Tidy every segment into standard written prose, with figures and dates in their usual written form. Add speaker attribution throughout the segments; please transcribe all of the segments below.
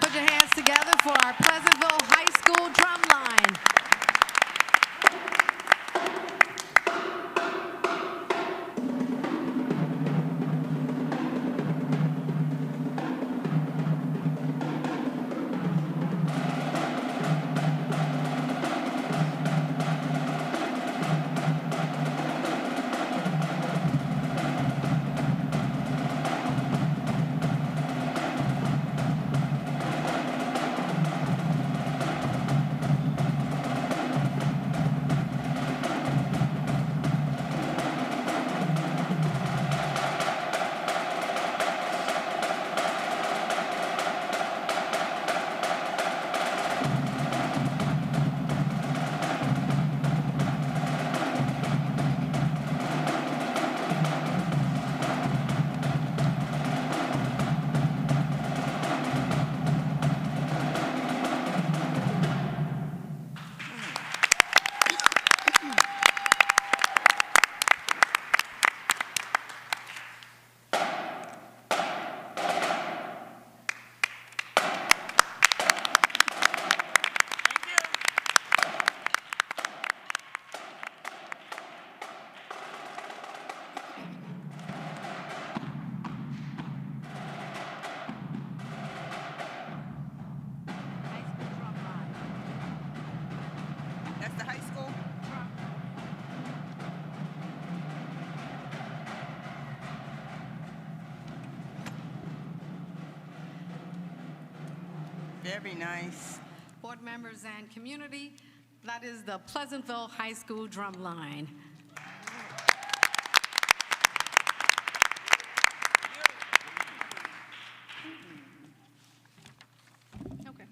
Speaker 1: Put your hands together for our Pleasantville High School drum line.
Speaker 2: That's the high school? Very nice.
Speaker 1: Board members and community, that is the Pleasantville High School drum line. Okay.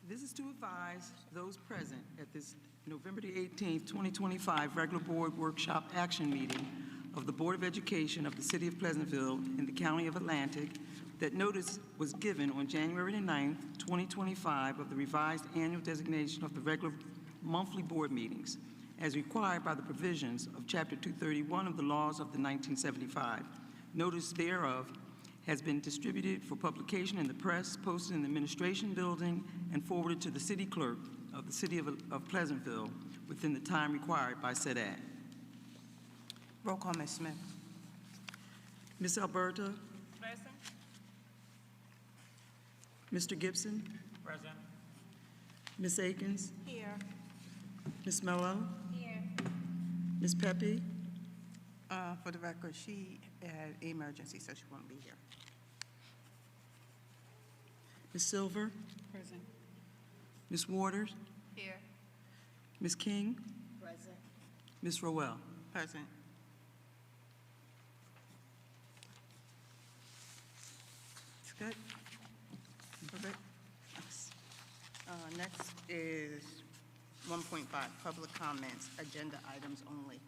Speaker 2: This is to advise those present at this November the 18th, 2025 regular board workshop action meeting of the Board of Education of the City of Pleasantville in the County of Atlantic that notice was given on January the 9th, 2025 of the revised annual designation of the regular monthly board meetings as required by the provisions of Chapter 231 of the laws of the 1975. Notice thereof has been distributed for publication in the press, posted in the administration building, and forwarded to the city clerk of the City of Pleasantville within the time required by said act. Roll call, Ms. Smith. Ms. Alberta?
Speaker 3: Present.
Speaker 2: Mr. Gibson?
Speaker 3: Present.
Speaker 2: Ms. Akins?
Speaker 3: Here.
Speaker 2: Ms. Mello?
Speaker 3: Here.
Speaker 2: Ms. Pepe?
Speaker 4: For the record, she had emergency, so she won't be here.
Speaker 2: Ms. Silver?
Speaker 4: Present.
Speaker 2: Ms. Waters?
Speaker 3: Here.
Speaker 2: Ms. King?
Speaker 3: Present.
Speaker 2: Ms. Rowell?
Speaker 4: Present. It's good. Perfect. Next is 1.5, public comments, agenda items only.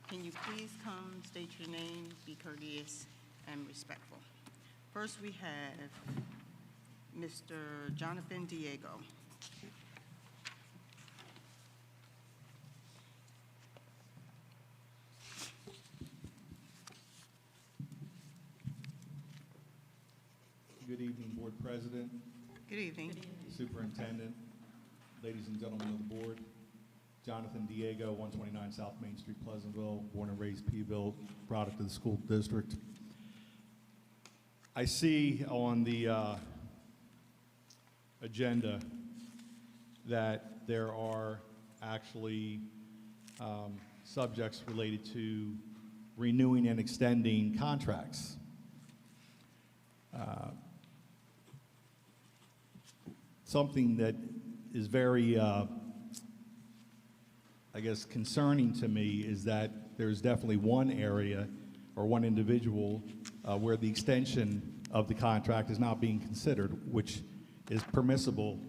Speaker 4: Can you please come, state your name, be courteous and respectful? First, we have Mr. Jonathan Diego.
Speaker 5: Good evening, Board President,
Speaker 4: Good evening.
Speaker 5: Superintendent, ladies and gentlemen of the board. Jonathan Diego, 129 South Main Street, Pleasantville, born and raised Peeville, product of the school district. I see on the agenda that there are actually subjects related to renewing and extending contracts. Something that is very, I guess, concerning to me is that there's definitely one area or one individual where the extension of the contract is not being considered, which is permissible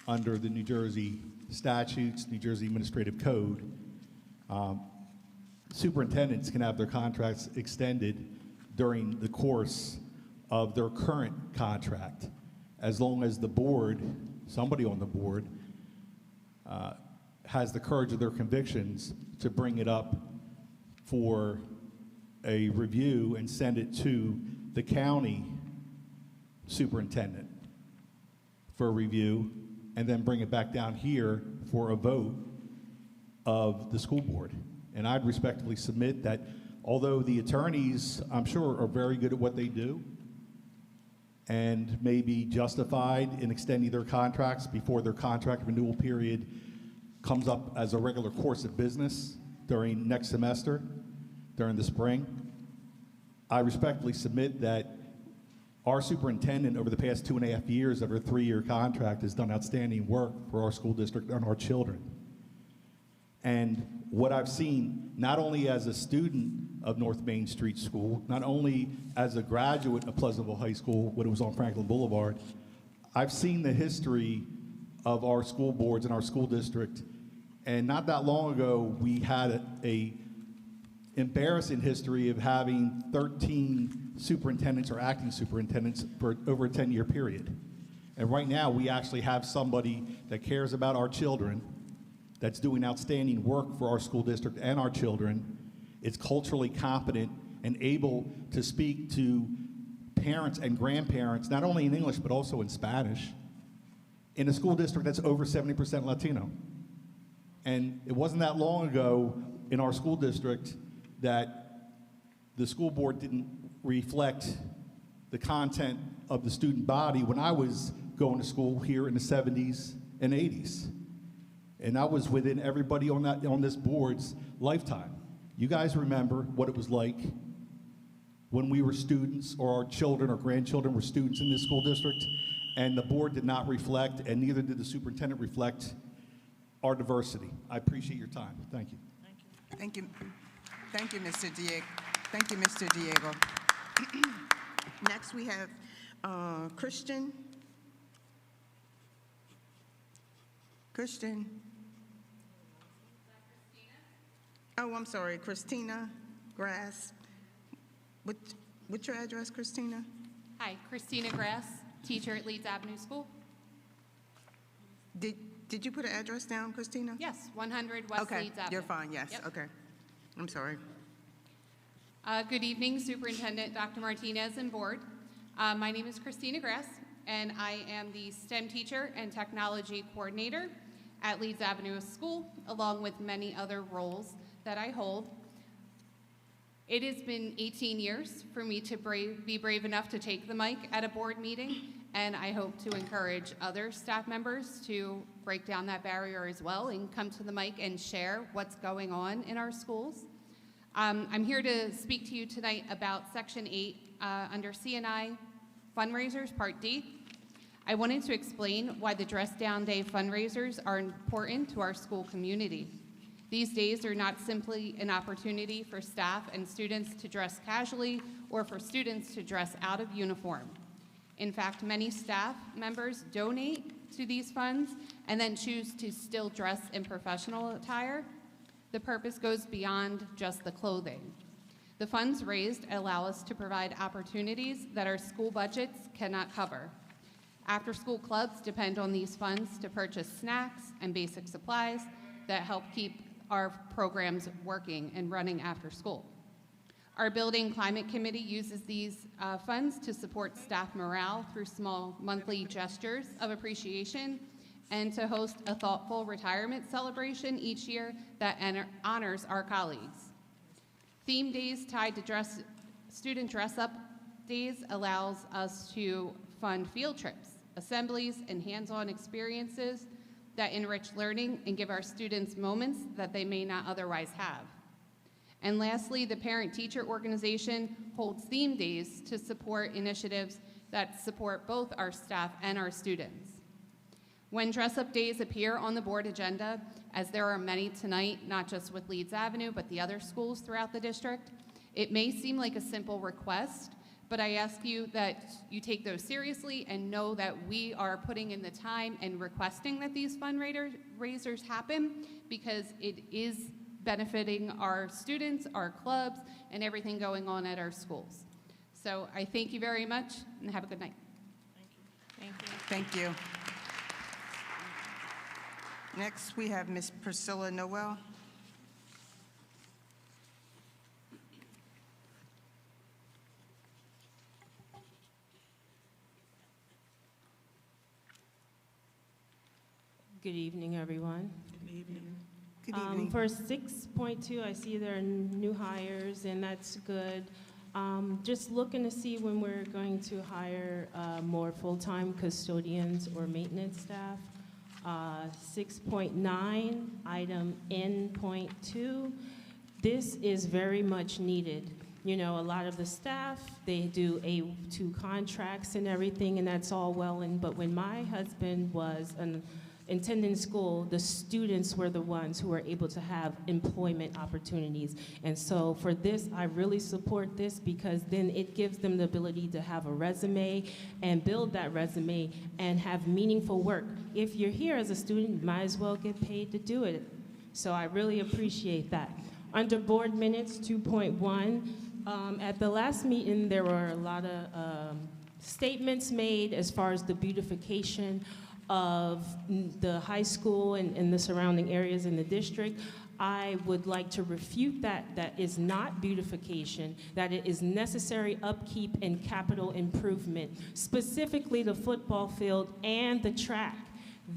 Speaker 5: under the New Jersey statutes, New Jersey Administrative Code. Superintendents can have their contracts extended during the course of their current contract, as long as the board, somebody on the board, has the courage of their convictions to bring it up for a review and send it to the county superintendent for a review, and then bring it back down here for a vote of the school board. And I'd respectfully submit that although the attorneys, I'm sure, are very good at what they do and may be justified in extending their contracts before their contract renewal period comes up as a regular course of business during next semester, during the spring, I respectfully submit that our superintendent over the past 2.5 years of her 3-year contract has done outstanding work for our school district and our children. And what I've seen, not only as a student of North Main Street School, not only as a graduate of Pleasantville High School when it was on Franklin Boulevard, I've seen the history of our school boards and our school district. And not that long ago, we had a embarrassing history of having 13 superintendents or acting superintendents for over a 10-year period. And right now, we actually have somebody that cares about our children, that's doing outstanding work for our school district and our children, is culturally competent and able to speak to parents and grandparents, not only in English, but also in Spanish, in a school district that's over 70% Latino. And it wasn't that long ago in our school district that the school board didn't reflect the content of the student body when I was going to school here in the 70s and 80s. And I was within everybody on this board's lifetime. You guys remember what it was like when we were students, or our children or grandchildren were students in this school district, and the board did not reflect, and neither did the superintendent reflect, our diversity. I appreciate your time. Thank you.
Speaker 2: Thank you. Thank you, Mr. Diego. Thank you, Mr. Diego.
Speaker 4: Next, we have Christian. Christian. Oh, I'm sorry, Christina Grass. What's your address, Christina?
Speaker 3: Hi, Christina Grass, teacher at Leeds Avenue School.
Speaker 4: Did you put an address down, Christina?
Speaker 3: Yes, 100 West
Speaker 4: Okay,
Speaker 3: Leeds Avenue.
Speaker 4: you're fine, yes,
Speaker 3: Yep.
Speaker 4: okay. I'm sorry.
Speaker 3: Good evening, Superintendent Dr. Martinez and board. My name is Christina Grass, and I am the STEM teacher and technology coordinator at Leeds Avenue School, along with many other roles that I hold. It has been 18 years for me to be brave enough to take the mic at a board meeting, and I hope to encourage other staff members to break down that barrier as well and come to the mic and share what's going on in our schools. I'm here to speak to you tonight about Section 8 under C&I fundraisers, Part D. I wanted to explain why the Dress Down Day fundraisers are important to our school community. These days are not simply an opportunity for staff and students to dress casually or for students to dress out of uniform. In fact, many staff members donate to these funds and then choose to still dress in professional attire. The purpose goes beyond just the clothing. The funds raised allow us to provide opportunities that our school budgets cannot cover. After-school clubs depend on these funds to purchase snacks and basic supplies that help keep our programs working and running after school. Our building climate committee uses these funds to support staff morale through small monthly gestures of appreciation and to host a thoughtful retirement celebration each year that honors our colleagues. Theme days tied to student dress-up days allows us to fund field trips, assemblies, and hands-on experiences that enrich learning and give our students moments that they may not otherwise have. And lastly, the parent-teacher organization holds theme days to support initiatives that support both our staff and our students. When dress-up days appear on the board agenda, as there are many tonight, not just with Leeds Avenue, but the other schools throughout the district, it may seem like a simple request, but I ask you that you take those seriously and know that we are putting in the time and requesting that these fundraisers happen because it is benefiting our students, our clubs, and everything going on at our schools. So I thank you very much and have a good night.
Speaker 4: Thank you. Next, we have Ms. Priscilla Noel.
Speaker 6: Good evening, everyone.
Speaker 2: Good evening.
Speaker 4: Good evening.
Speaker 6: For 6.2, I see there are new hires, and that's good. Just looking to see when we're going to hire more full-time custodians or maintenance staff. 6.9, item N.2, this is very much needed. You know, a lot of the staff, they do A2 contracts and everything, and that's all well, but when my husband was attending school, the students were the ones who were able to have employment opportunities. And so for this, I really support this because then it gives them the ability to have a resume and build that resume and have meaningful work. If you're here as a student, you might as well get paid to do it. So I really appreciate that. Under board minutes 2.1, at the last meeting, there were a lot of statements made as far as the beautification of the high school and the surrounding areas in the district. I would like to refute that. That is not beautification, that it is necessary upkeep and capital improvement, specifically the football field and the track.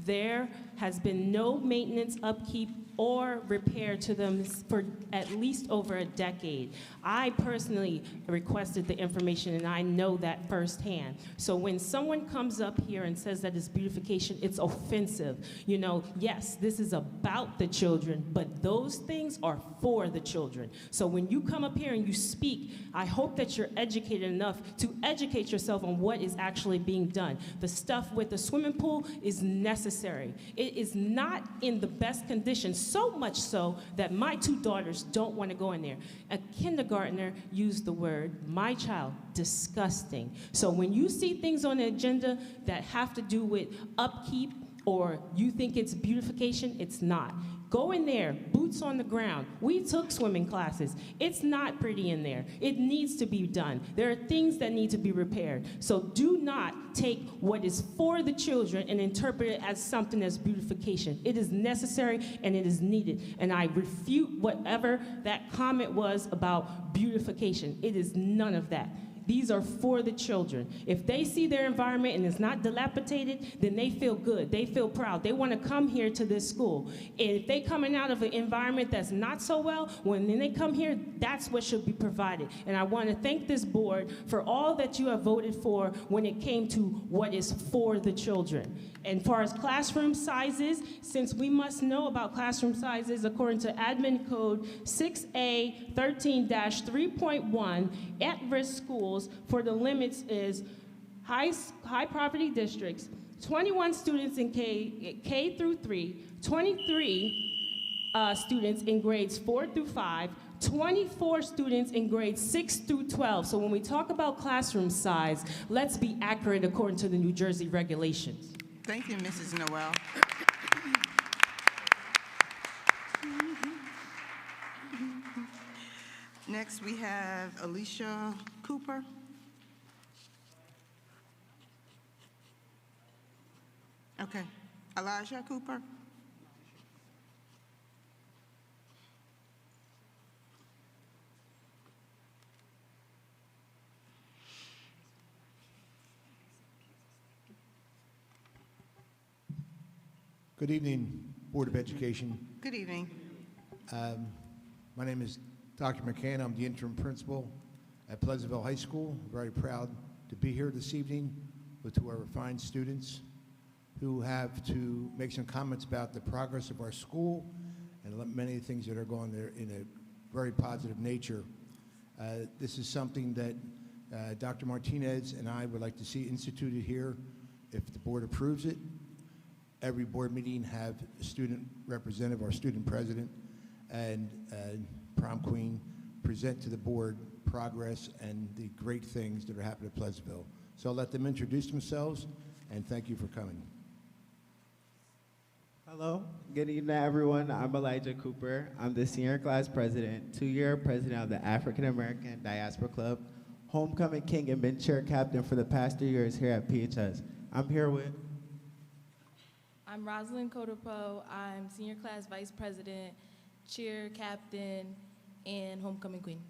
Speaker 6: There has been no maintenance, upkeep, or repair to them for at least over a decade. I personally requested the information, and I know that firsthand. So when someone comes up here and says that it's beautification, it's offensive. You know, yes, this is about the children, but those things are for the children. So when you come up here and you speak, I hope that you're educated enough to educate yourself on what is actually being done. The stuff with the swimming pool is necessary. It is not in the best condition, so much so that my two daughters don't want to go in there. A kindergartner used the word, my child, disgusting. So when you see things on the agenda that have to do with upkeep or you think it's beautification, it's not. Go in there, boots on the ground. We took swimming classes. It's not pretty in there. It needs to be done. There are things that need to be repaired. So do not take what is for the children and interpret it as something as beautification. It is necessary and it is needed. And I refute whatever that comment was about beautification. It is none of that. These are for the children. If they see their environment and it's not dilapidated, then they feel good. They feel proud. They want to come here to this school. And if they coming out of an environment that's not so well, when they come here, that's what should be provided. And I want to thank this board for all that you have voted for when it came to what is for the children. And as far as classroom sizes, since we must know about classroom sizes according to Admin Code 6A 13-3.1, at-risk schools for the limits is high poverty districts, 21 students in K through 3, 23 students in grades 4 through 5, 24 students in grades 6 through 12. So when we talk about classroom size, let's be accurate according to the New Jersey regulations.
Speaker 4: Thank you, Mrs. Noel. Next, we have Alicia Cooper. Okay, Elijah Cooper.
Speaker 7: Good evening, Board of Education.
Speaker 4: Good evening.
Speaker 7: My name is Dr. McCann. I'm the interim principal at Pleasantville High School. Very proud to be here this evening with two of our fine students. who have to make some comments about the progress of our school and many of the things that are going there in a very positive nature. This is something that Dr. Martinez and I would like to see instituted here if the board approves it. Every board meeting have a student representative or student president and prom queen present to the board progress and the great things that are happening at Pleasantville. So I'll let them introduce themselves, and thank you for coming.
Speaker 8: Hello, good evening everyone. I'm Elijah Cooper. I'm the senior class president, 2-year president of the African American Diaspora Club, homecoming king and been chair captain for the past 3 years here at PHS. I'm here with
Speaker 9: I'm Rosalind Coderpo. I'm senior class vice president, cheer captain, and homecoming queen.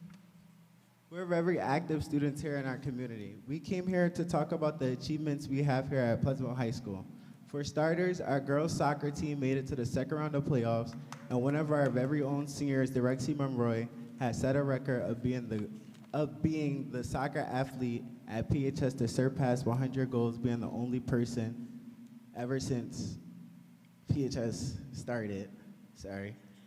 Speaker 8: We're very active students here in our community. We came here to talk about the achievements we have here at Pleasantville High School. For starters, our girls soccer team made it to the second round of playoffs, and one of our very own seniors, Direxie Monroy, has set a record of being the soccer athlete at PHS to surpass 100 goals, being the only person ever since PHS started.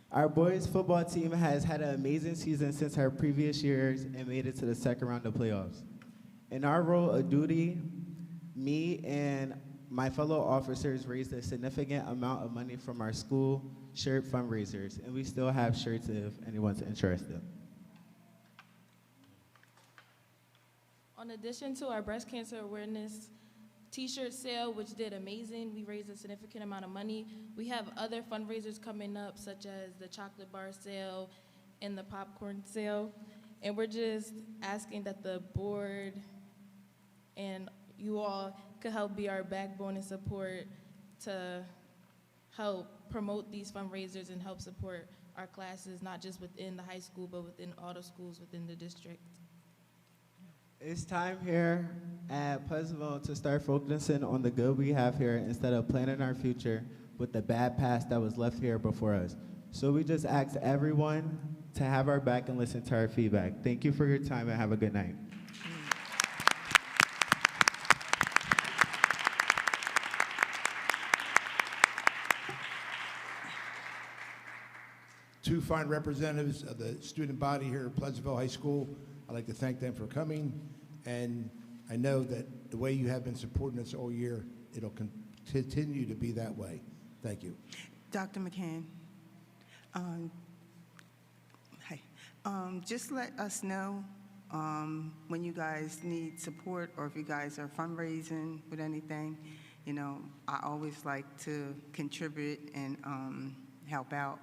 Speaker 8: Our boys football team has had an amazing season since our previous years and made it to the second round of playoffs. In our role of duty, me and my fellow officers raised a significant amount of money from our school shirt fundraisers, and we still have shirts if anyone's interested.
Speaker 9: In addition to our breast cancer awareness t-shirt sale, which did amazing, we raised a significant amount of money. We have other fundraisers coming up, such as the chocolate bar sale and the popcorn sale. And we're just asking that the board and you all could help be our backbone and support to help promote these fundraisers and help support our classes, not just within the high school, but within all the schools within the district.
Speaker 8: It's time here at Pleasantville to start focusing on the good we have here instead of planning our future with the bad past that was left here before us. So we just ask everyone to have our back and listen to our feedback. Thank you for your time and have a good night.
Speaker 7: Two fine representatives of the student body here at Pleasantville High School. I'd like to thank them for coming, and I know that the way you have been supporting us all year, it'll continue to be that way. Thank you.
Speaker 4: Dr. McCann, hi. Just let us know when you guys need support or if you guys are fundraising with anything. You know, I always like to contribute and help out.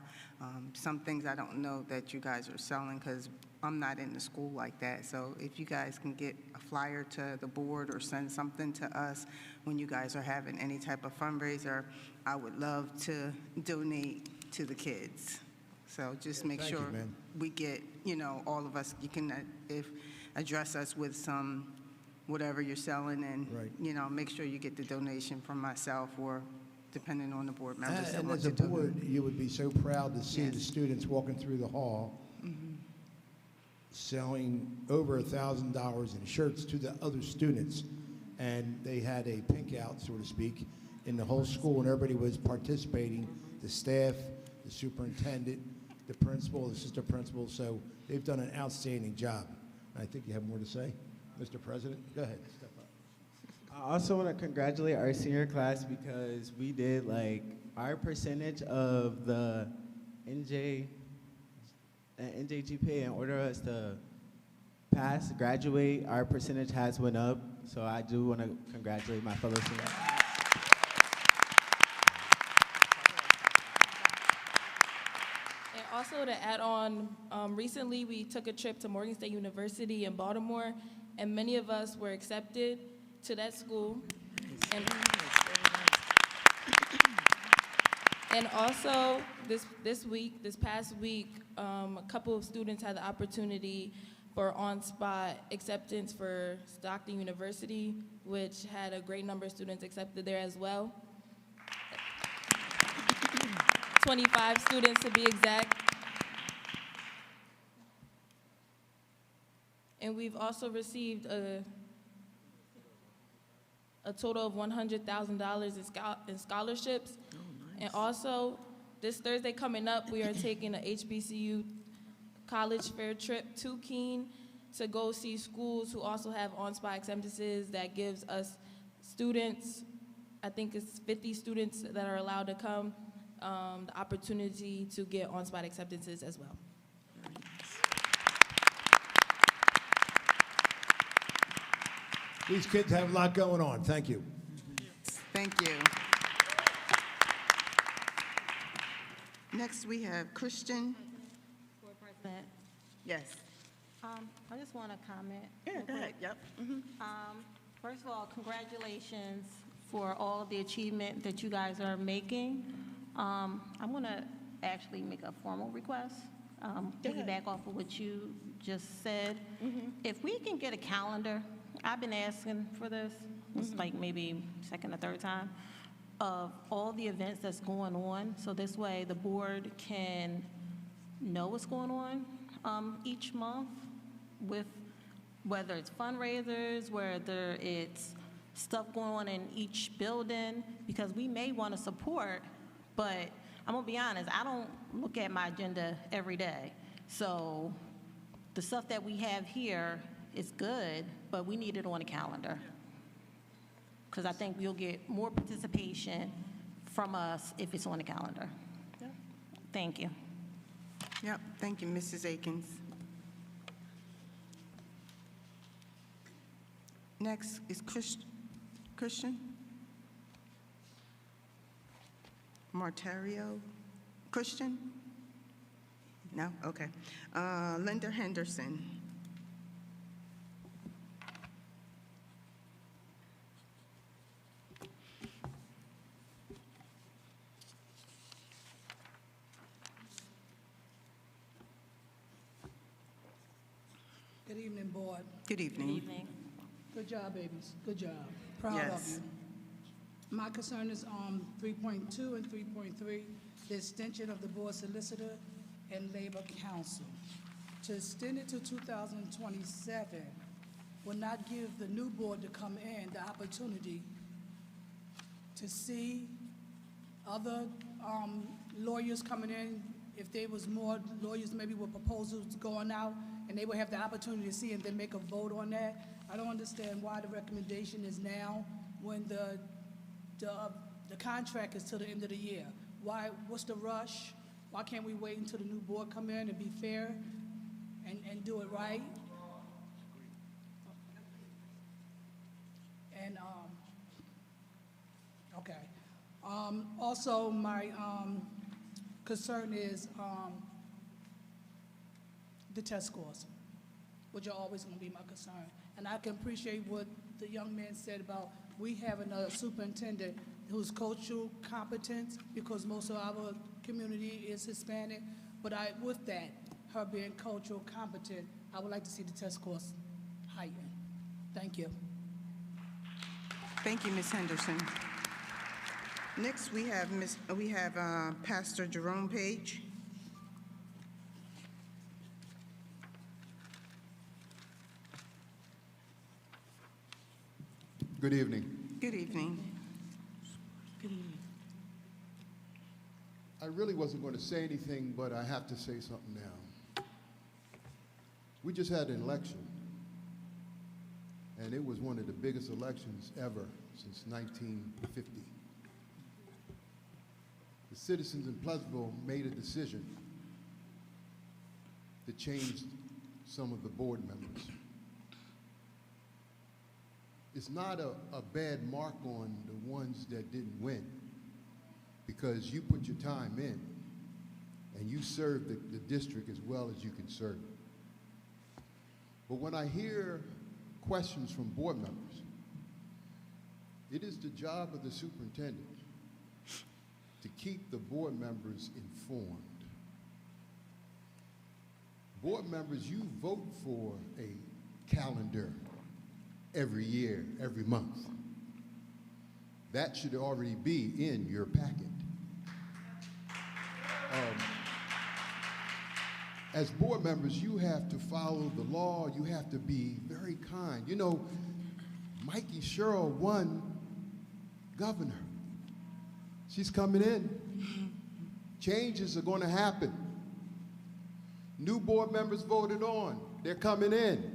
Speaker 4: Some things I don't know that you guys are selling because I'm not in the school like that. So if you guys can get a flyer to the board or send something to us when you guys are having any type of fundraiser, I would love to donate to the kids. So just make sure we get, you know, all of us, you can address us with some, whatever you're selling and, you know, make sure you get the donation from myself or depending on the board members.
Speaker 7: And as a board, you would be so proud to see the students walking through the hall selling over $1,000 in shirts to the other students. And they had a pink out, so to speak, in the whole school, and everybody was participating, the staff, the superintendent, the principal, the assistant principal. So they've done an outstanding job. I think you have more to say. Mr. President, go ahead, step up.
Speaker 8: I also want to congratulate our senior class because we did, like, our percentage of the NJGPA in order us to pass, graduate, our percentage has went up. So I do want to congratulate my fellow seniors.
Speaker 9: And also to add on, recently we took a trip to Morgan State University in Baltimore, and many of us were accepted to that school. And also this past week, a couple of students had the opportunity for on-spot acceptance for Stockton University, which had a great number of students accepted there as well. 25 students to be exact. And we've also received a total of $100,000 in scholarships. And also, this Thursday coming up, we are taking a HBCU college fair trip to Keene to go see schools who also have on-spot acceptances. That gives us students, I think it's 50 students that are allowed to come, the opportunity to get on-spot acceptances as well.
Speaker 7: These kids have a lot going on. Thank you.
Speaker 4: Thank you. Next, we have Christian.
Speaker 10: Board President,
Speaker 4: Yes.
Speaker 10: I just want to comment.
Speaker 4: Yeah,
Speaker 10: real
Speaker 4: go ahead.
Speaker 10: quick.
Speaker 4: Yep.
Speaker 10: First of all, congratulations for all of the achievement that you guys are making. I'm going to actually make a formal request, piggyback off of what you just said. If we can get a calendar, I've been asking for this, it's like maybe second or third time, of all the events that's going on, so this way the board can know what's going on each month, with whether it's fundraisers, whether it's stuff going on in each building, because we may want to support, but I'm gonna be honest, I don't look at my agenda every day. So the stuff that we have here is good, but we need it on a calendar. Because I think we'll get more participation from us if it's on the calendar. Thank you.
Speaker 4: Yep, thank you, Mrs. Akins. Next is Christian Martario. Christian? No? Okay. Linda Henderson.
Speaker 11: Good evening, board.
Speaker 4: Good evening.
Speaker 10: Good evening.
Speaker 11: Good job, babies. Good job. Proud of
Speaker 4: Yes.
Speaker 11: you. My concern is 3.2 and 3.3, the extension of the board solicitor and labor council. To extend it to 2027 will not give the new board to come in the opportunity to see other lawyers coming in. If there was more lawyers maybe with proposals going out, and they would have the opportunity to see and then make a vote on that. I don't understand why the recommendation is now when the contract is till the end of the year. Why, what's the rush? Why can't we wait until the new board come in and be fair and do it right? And, okay. Also, my concern is the test scores, which are always going to be my concern. And I can appreciate what the young man said about we having a superintendent who's cultural competence, because most of our community is Hispanic. But with that, her being cultural competent, I would like to see the test scores heightened. Thank you.
Speaker 4: Thank you, Ms. Henderson. Next, we have Pastor Jerome Page.
Speaker 12: Good evening.
Speaker 4: Good evening.
Speaker 12: I really wasn't going to say anything, but I have to say something now. We just had an election, and it was one of the biggest elections ever since 1950. The citizens in Pleasantville made a decision to change some of the board members. It's not a bad mark on the ones that didn't win, because you put your time in and you serve the district as well as you can serve it. But when I hear questions from board members, it is the job of the superintendent to keep the board members informed. Board members, you vote for a calendar every year, every month. That should already be in your packet. As board members, you have to follow the law. You have to be very kind. You know, Mikey Sherrill won Governor, she's coming in. Changes are going to happen. New board members voted on. They're coming in.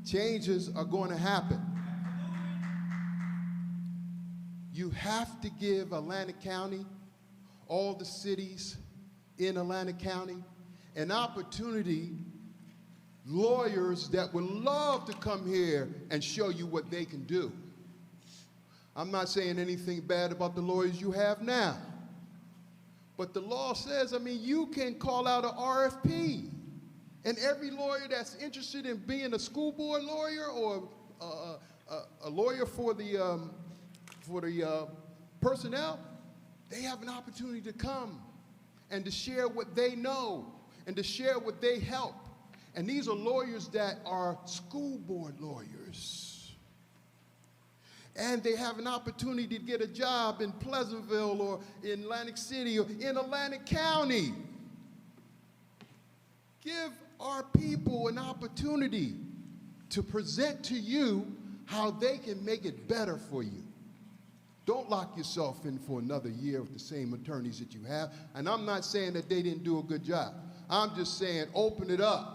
Speaker 12: Changes are going to happen. You have to give Atlantic County, all the cities in Atlantic County, an opportunity, lawyers that would love to come here and show you what they can do. I'm not saying anything bad about the lawyers you have now, but the law says, I mean, you can call out an RFP, and every lawyer that's interested in being a school board lawyer or a lawyer for the personnel, they have an opportunity to come and to share what they know and to share what they help. And these are lawyers that are school board lawyers. And they have an opportunity to get a job in Pleasantville or in Atlantic City or in Atlantic County. Give our people an opportunity to present to you how they can make it better for you. Don't lock yourself in for another year with the same attorneys that you have. And I'm not saying that they didn't do a good job. I'm just saying open it up.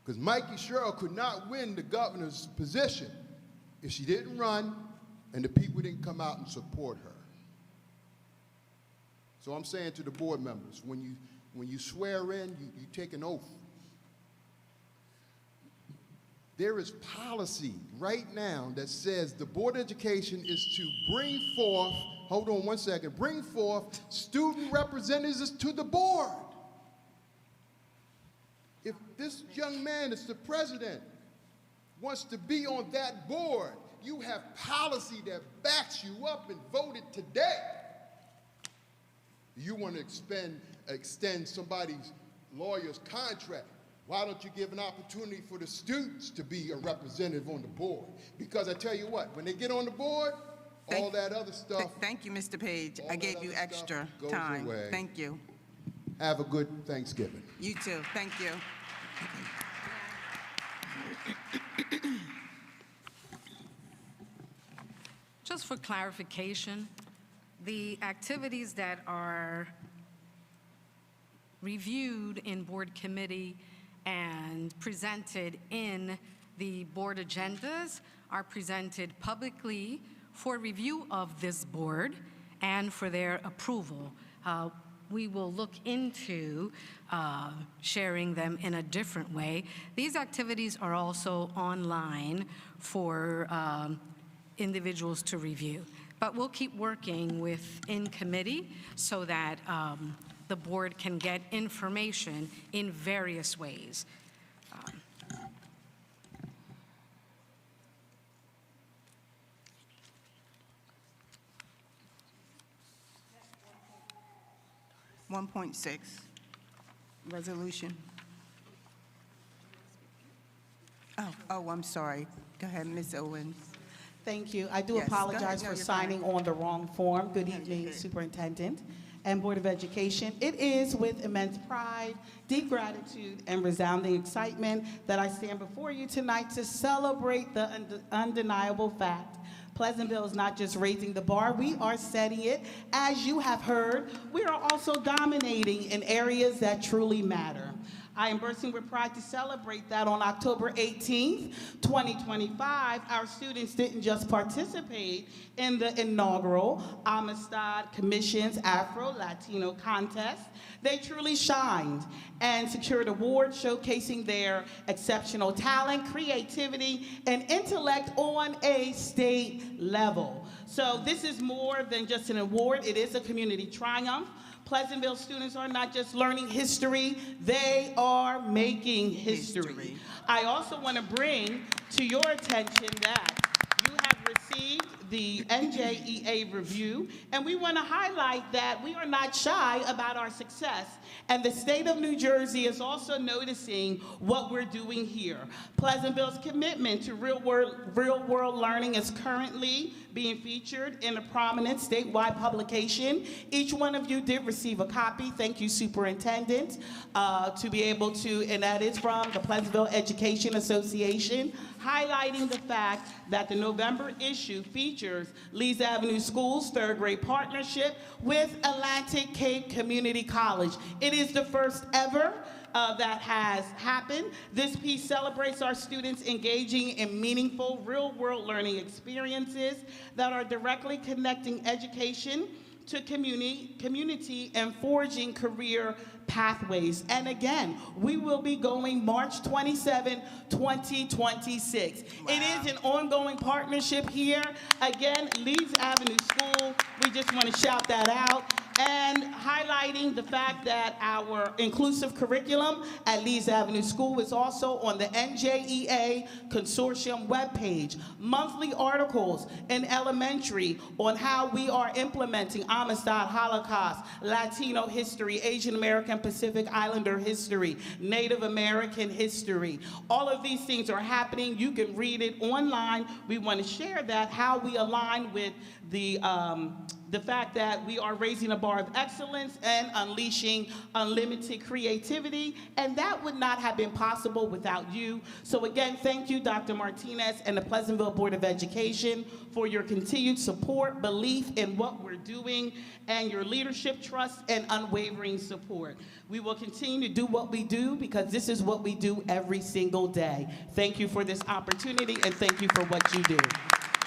Speaker 12: Because Mikey Sherrill could not win the governor's position if she didn't run and the people didn't come out and support her. So I'm saying to the board members, when you swear in, you take an oath. There is policy right now that says the Board of Education is to bring forth, hold on one second, bring forth student representatives to the board. If this young man is the president, wants to be on that board, you have policy that backs you up and voted today. You want to extend somebody's lawyer's contract. Why don't you give an opportunity for the students to be a representative on the board? Because I tell you what, when they get on the board, all that other stuff.
Speaker 2: Thank you, Mr. Page. I gave you extra time.
Speaker 12: Away.
Speaker 2: Thank you.
Speaker 12: Have a good Thanksgiving.
Speaker 2: You too. Thank you.
Speaker 1: Just for clarification, the activities that are reviewed in board committee and presented in the board agendas are presented publicly for review of this board and for their approval. We will look into sharing them in a different way. These activities are also online for individuals to review. But we'll keep working in committee so that the board can get information in various ways.
Speaker 4: One 1.6, resolution. Oh, I'm sorry. Go ahead, Ms. Owens.
Speaker 13: Thank you. I do
Speaker 4: Yes, go ahead.
Speaker 13: apologize
Speaker 4: No,
Speaker 13: for
Speaker 4: you're
Speaker 13: signing
Speaker 4: fine.
Speaker 13: on the wrong form. Good
Speaker 4: No, you're
Speaker 13: evening,
Speaker 4: good.
Speaker 13: Superintendent and Board of Education. It is with immense pride, deep gratitude, and resounding excitement that I stand before you tonight to celebrate the undeniable fact Pleasantville is not just raising the bar, we are setting it. As you have heard, we are also dominating in areas that truly matter. I am bursting with pride to celebrate that on October 18th, 2025, our students didn't just participate in the inaugural Amistad Commission's Afro-Latino contest. They truly shined and secured awards showcasing their exceptional talent, creativity, and intellect on a state level. So this is more than just an award, it is a community triumph. Pleasantville students are not just learning history, they are making history. I also want to bring to your attention that you have received the NJEA review, and we want to highlight that we are not shy about our success, and the state of New Jersey is also noticing what we're doing here. Pleasantville's commitment to real-world learning is currently being featured in a prominent statewide publication. Each one of you did receive a copy. Thank you, Superintendent, to be able to, and that is from the Pleasantville Education Association, highlighting the fact that the November issue features teachers, Lees Avenue Schools third grade partnership with Atlantic Cape Community College. It is the first ever that has happened. This piece celebrates our students engaging in meaningful real-world learning experiences that are directly connecting education to community and forging career pathways. And again, we will be going March 27, 2026. Wow. It is an ongoing partnership here. Again, Leeds Avenue School, we just want to shout that out. And highlighting the fact that our inclusive curriculum at Leeds Avenue School is also on the NJEA Consortium webpage. Monthly articles in elementary on how we are implementing Amistad, Holocaust, Latino history, Asian American Pacific Islander history, Native American history. All of these things are happening. You can read it online. We want to share that, how we align with the fact that we are raising a bar of excellence and unleashing unlimited creativity, and that would not have been possible without you. So again, thank you, Dr. Martinez and the Pleasantville Board of Education, for your continued support, belief in what we're doing, and your leadership, trust, and unwavering support. We will continue to do what we do because this is what we do every single day. Thank you for this opportunity, and thank you for what you do.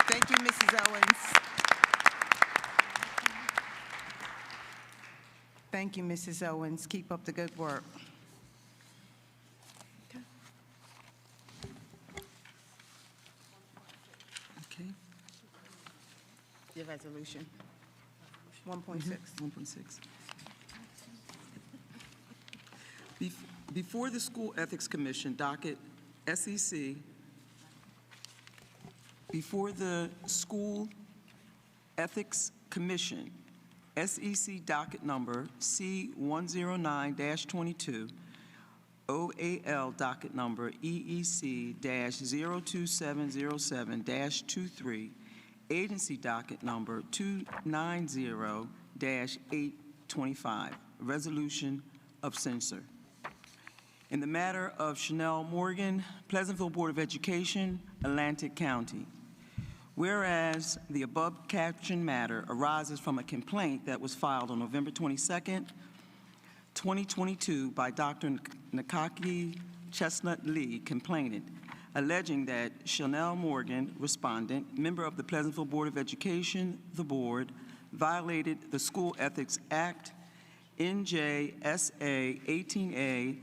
Speaker 2: Thank you, Mrs. Owens. Thank you, Mrs. Owens. Keep up the good work. Okay.
Speaker 4: Your resolution. 1.6.
Speaker 2: 1.6. Before the School Ethics Commission, docket SEC, before the School Ethics Commission, SEC docket number C109-22, OAL docket number EEC-02707-23, agency docket number 290-825, resolution of censure. In the matter of Chanel Morgan, Pleasantville Board of Education, Atlantic County. Whereas the above captioned matter arises from a complaint that was filed on November 22nd, 2022 by Dr. Nakaki Chestnut Lee, complainant, alleging that Chanel Morgan, respondent, member of the Pleasantville Board of Education, the board, violated the School Ethics Act, NJSA 18A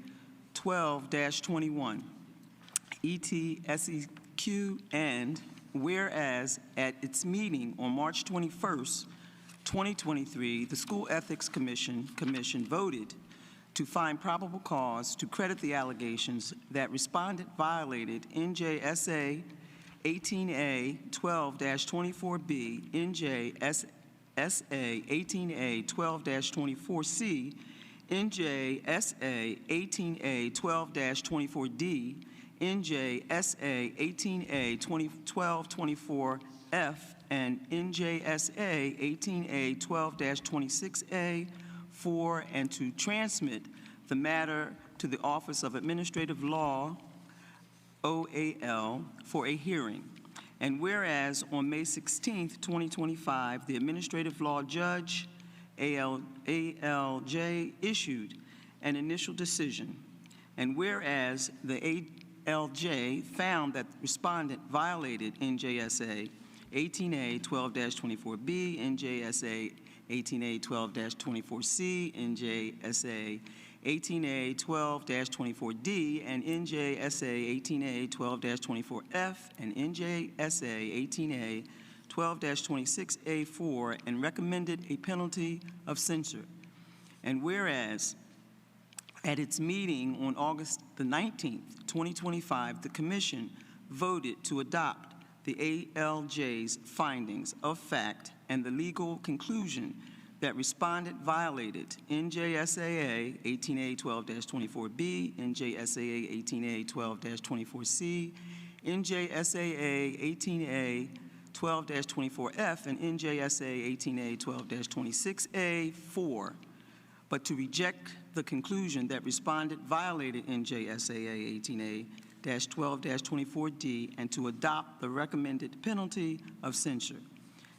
Speaker 2: 12-21, ETSEQ, and whereas at its meeting on March 21st, 2023, the School Ethics Commission voted to find probable cause to credit the allegations that respondent violated NJSA 18A 12-24B, NJSA 18A 12-24C, NJSA 18A 12-24D, NJSA 18A 12-24F, and NJSA 18A 12-26A, for and to transmit the matter to the Office of Administrative Law, OAL, for a hearing. And whereas on May 16th, 2025, the Administrative Law Judge, ALJ, issued an initial decision. And whereas the ALJ found that the respondent violated NJSA 18A 12-24B, NJSA 18A 12-24C, NJSA 18A 12-24D, and NJSA 18A 12-24F, and NJSA 18A 12-26A4, and recommended a penalty of censure. And whereas at its meeting on August the 19th, 2025, the Commission voted to adopt the ALJ's findings of fact and the legal conclusion that respondent violated NJSAA 18A 12-24B, NJSAA 18A 12-24C, NJSAA 18A 12-24F, and NJSA 18A 12-26A4, but to reject the conclusion that respondent violated NJSAA 18A 12-24D and to adopt the recommended penalty of censure.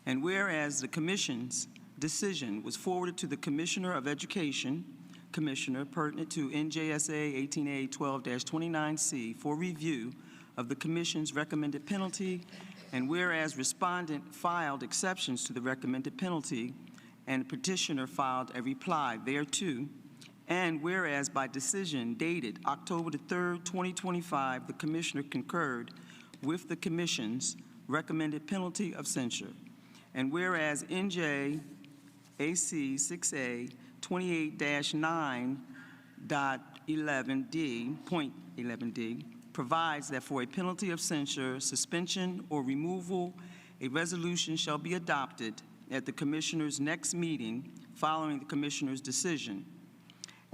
Speaker 2: And whereas the Commission's decision was forwarded to the Commissioner of Education, Commissioner, pertinent to NJSA 18A 12-29C for review of the Commission's recommended penalty, and whereas respondent filed exceptions to the recommended penalty, and petitioner filed a reply thereto, and whereas by decision dated October the 3rd, 2025, the Commissioner concurred with the Commission's recommended penalty of censure, and whereas NJ AC 6A 28-9.11D provides that for a penalty of censure, suspension, or removal, a resolution shall be adopted at the Commissioner's next meeting following the Commissioner's decision,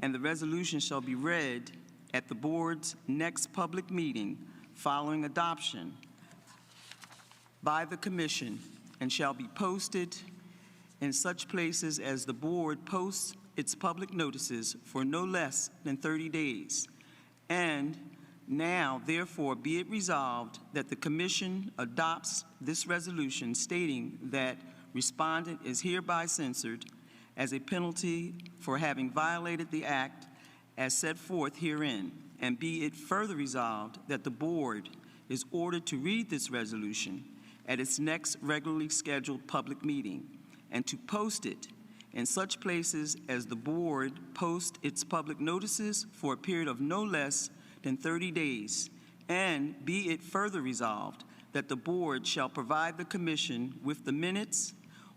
Speaker 2: and the resolution shall be read at the Board's next public meeting following adoption by the Commission, and shall be posted in such places as the Board posts its public notices for no less than 30 days. And now, therefore, be it resolved that the Commission adopts this resolution stating that respondent is hereby censured as a penalty for having violated the act as set forth herein. And be it further resolved that the Board is ordered to read this resolution at its next regularly scheduled public meeting, and to post it in such places as the Board posts its public notices for a period of no less than 30 days. And be it further resolved that the Board shall provide the Commission with the minutes,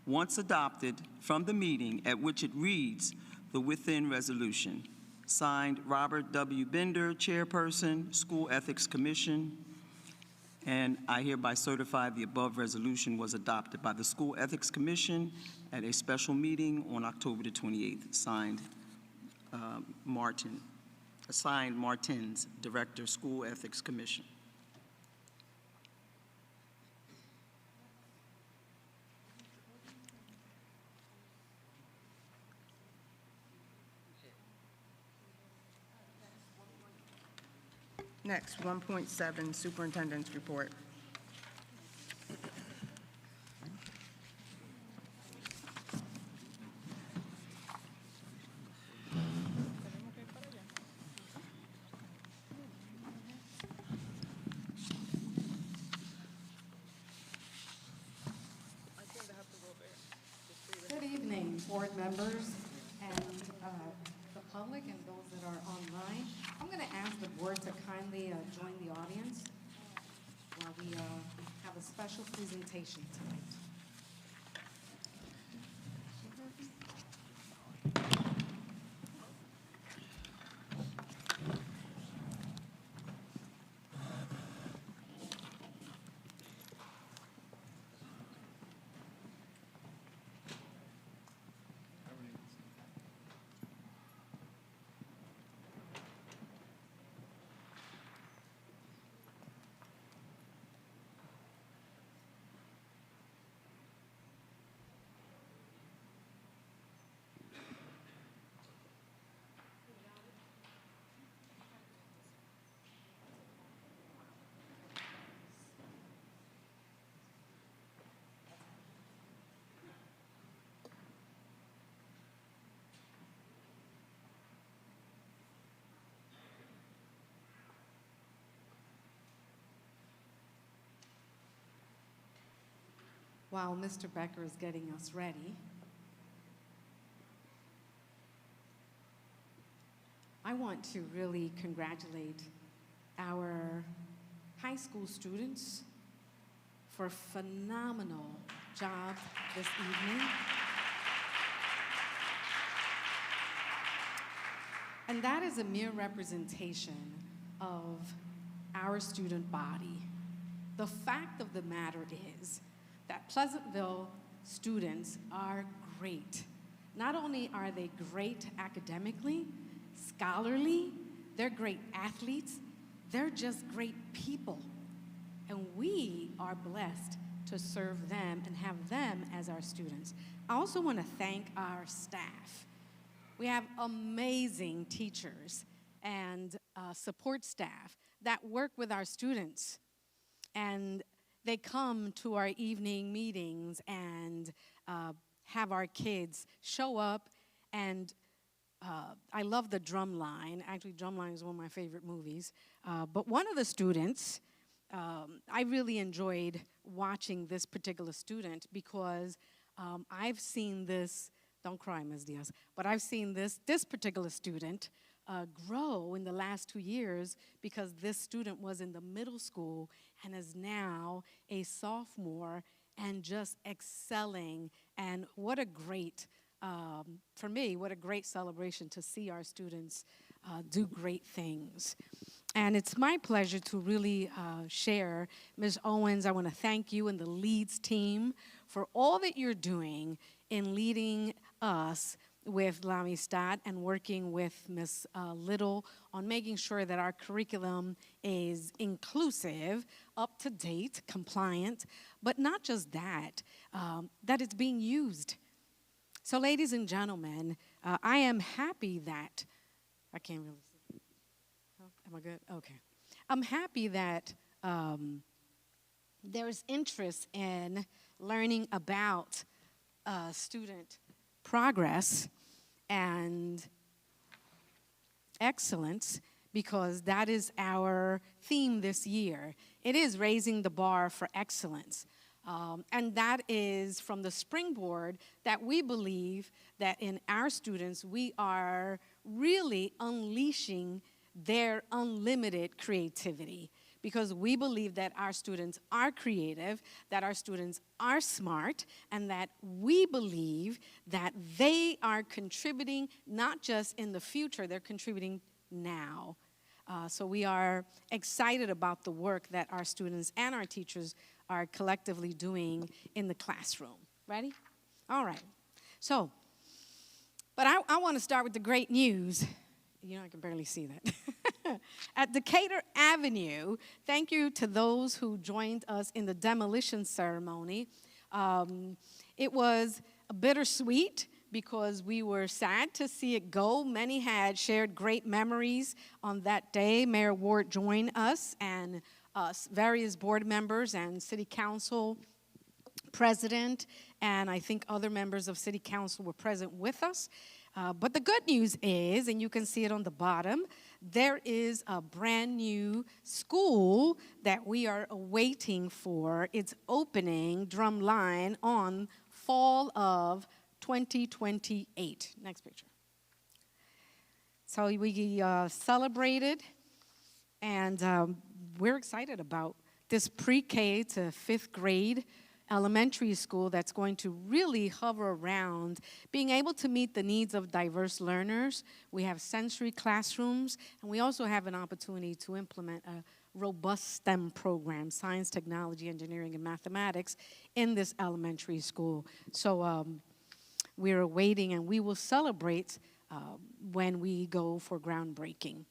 Speaker 2: once adopted, from the meeting at which it reads the within resolution. Signed, Robert W. Bender, Chairperson, School Ethics Commission. And I hereby certify the above resolution was adopted by the School Ethics Commission at a special meeting on October the 28th. Signed, Martins, Director, School Ethics Commission.
Speaker 4: Next, 1.7, Superintendent's Report.
Speaker 1: Good evening, board members and the public and those that are online. I'm going to ask the board to kindly join the audience while we have a special presentation tonight. While Mr. Becker is getting us ready, I want to really congratulate our high school students for a phenomenal job this evening. And that is a mere representation of our student body. The fact of the matter is that Pleasantville students are great. Not only are they great academically, scholarly, they're great athletes, they're just great people. And we are blessed to serve them and have them as our students. I also want to thank our staff. We have amazing teachers and support staff that work with our students. And they come to our evening meetings and have our kids show up. And I love the Drumline. Actually, Drumline is one of my favorite movies. But one of the students, I really enjoyed watching this particular student because I've seen this, don't cry, Ms. Diaz, but I've seen this particular student grow in the last 2 years because this student was in the middle school and is now a sophomore and just excelling. And what a great, for me, what a great celebration to see our students do great things. And it's my pleasure to really share. Ms. Owens, I want to thank you and the LEADS team for all that you're doing in leading us with L'Amistad and working with Ms. Little on making sure that our curriculum is inclusive, up to date, compliant, but not just that, that it's being used. So ladies and gentlemen, I am happy that, I can't really see. Oh, am I good? Okay. I'm happy that there's interest in learning about student progress and excellence, because that is our theme this year. It is raising the bar for excellence. And that is from the springboard that we believe that in our students, we are really unleashing their unlimited creativity, because we believe that our students are creative, that our students are smart, and that we believe that they are contributing not just in the future, they're contributing now. So we are excited about the work that our students and our teachers are collectively doing in the classroom. Ready? All right. So, but I want to start with the great news. You know, I can barely see that. At Decatur Avenue, thank you to those who joined us in the demolition ceremony. It was bittersweet because we were sad to see it go. Many had shared great memories on that day. Mayor Ward joined us, and various board members and city council president, and I think other members of city council were present with us. But the good news is, and you can see it on the bottom, there is a brand new school that we are awaiting for its opening, Drumline, on fall of 2028. Next picture. So we celebrated, and we're excited about this pre-K to 5th grade elementary school that's going to really hover around being able to meet the needs of diverse learners. We have sensory classrooms, and we also have an opportunity to implement a robust STEM program, science, technology, engineering, and mathematics, in this elementary school. So we're awaiting, and we will celebrate when we go for groundbreaking.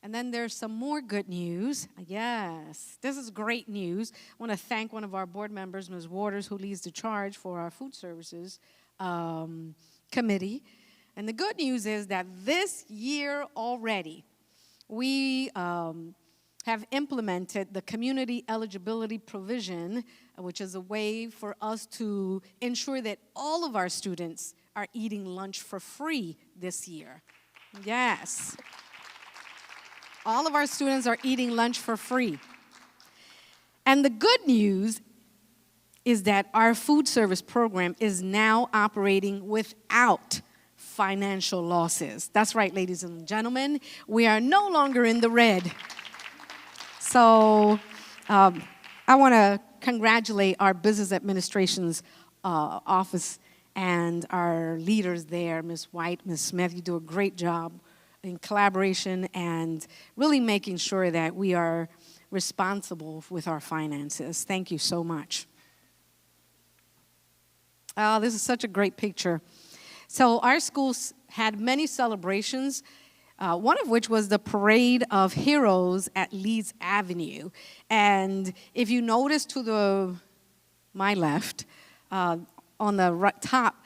Speaker 1: And then there's some more good news. Yes, this is great news. I want to thank one of our board members, Ms. Waters, who leads the charge for our food services committee. And the good news is that this year already, we have implemented the community eligibility provision, which is a way for us to ensure that all of our students are eating lunch for free this year. Yes. All of our students are eating lunch for free. And the good news is that our food service program is now operating without financial losses. That's right, ladies and gentlemen. We are no longer in the red. So I want to congratulate our business administration's office and our leaders there, Ms. White, Ms. Smith. You do a great job in collaboration and really making sure that we are responsible with our finances. Thank you so much. Oh, this is such a great picture. So our schools had many celebrations, one of which was the Parade of Heroes at Leeds Avenue. And if you notice to my left, on the top,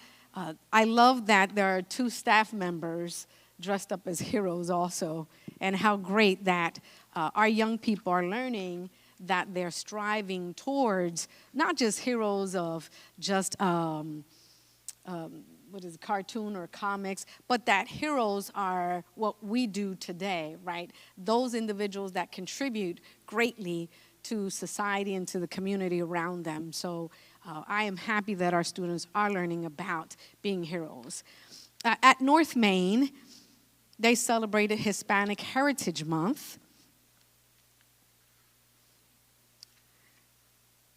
Speaker 1: I love that there are 2 staff members dressed up as heroes also, and how great that our young people are learning that they're striving towards, not just heroes of just what is it, cartoon or comics, but that heroes are what we do today, right? Those individuals that contribute greatly to society and to the community around them. So I am happy that our students are learning about being heroes. At North Main, they celebrated Hispanic Heritage Month.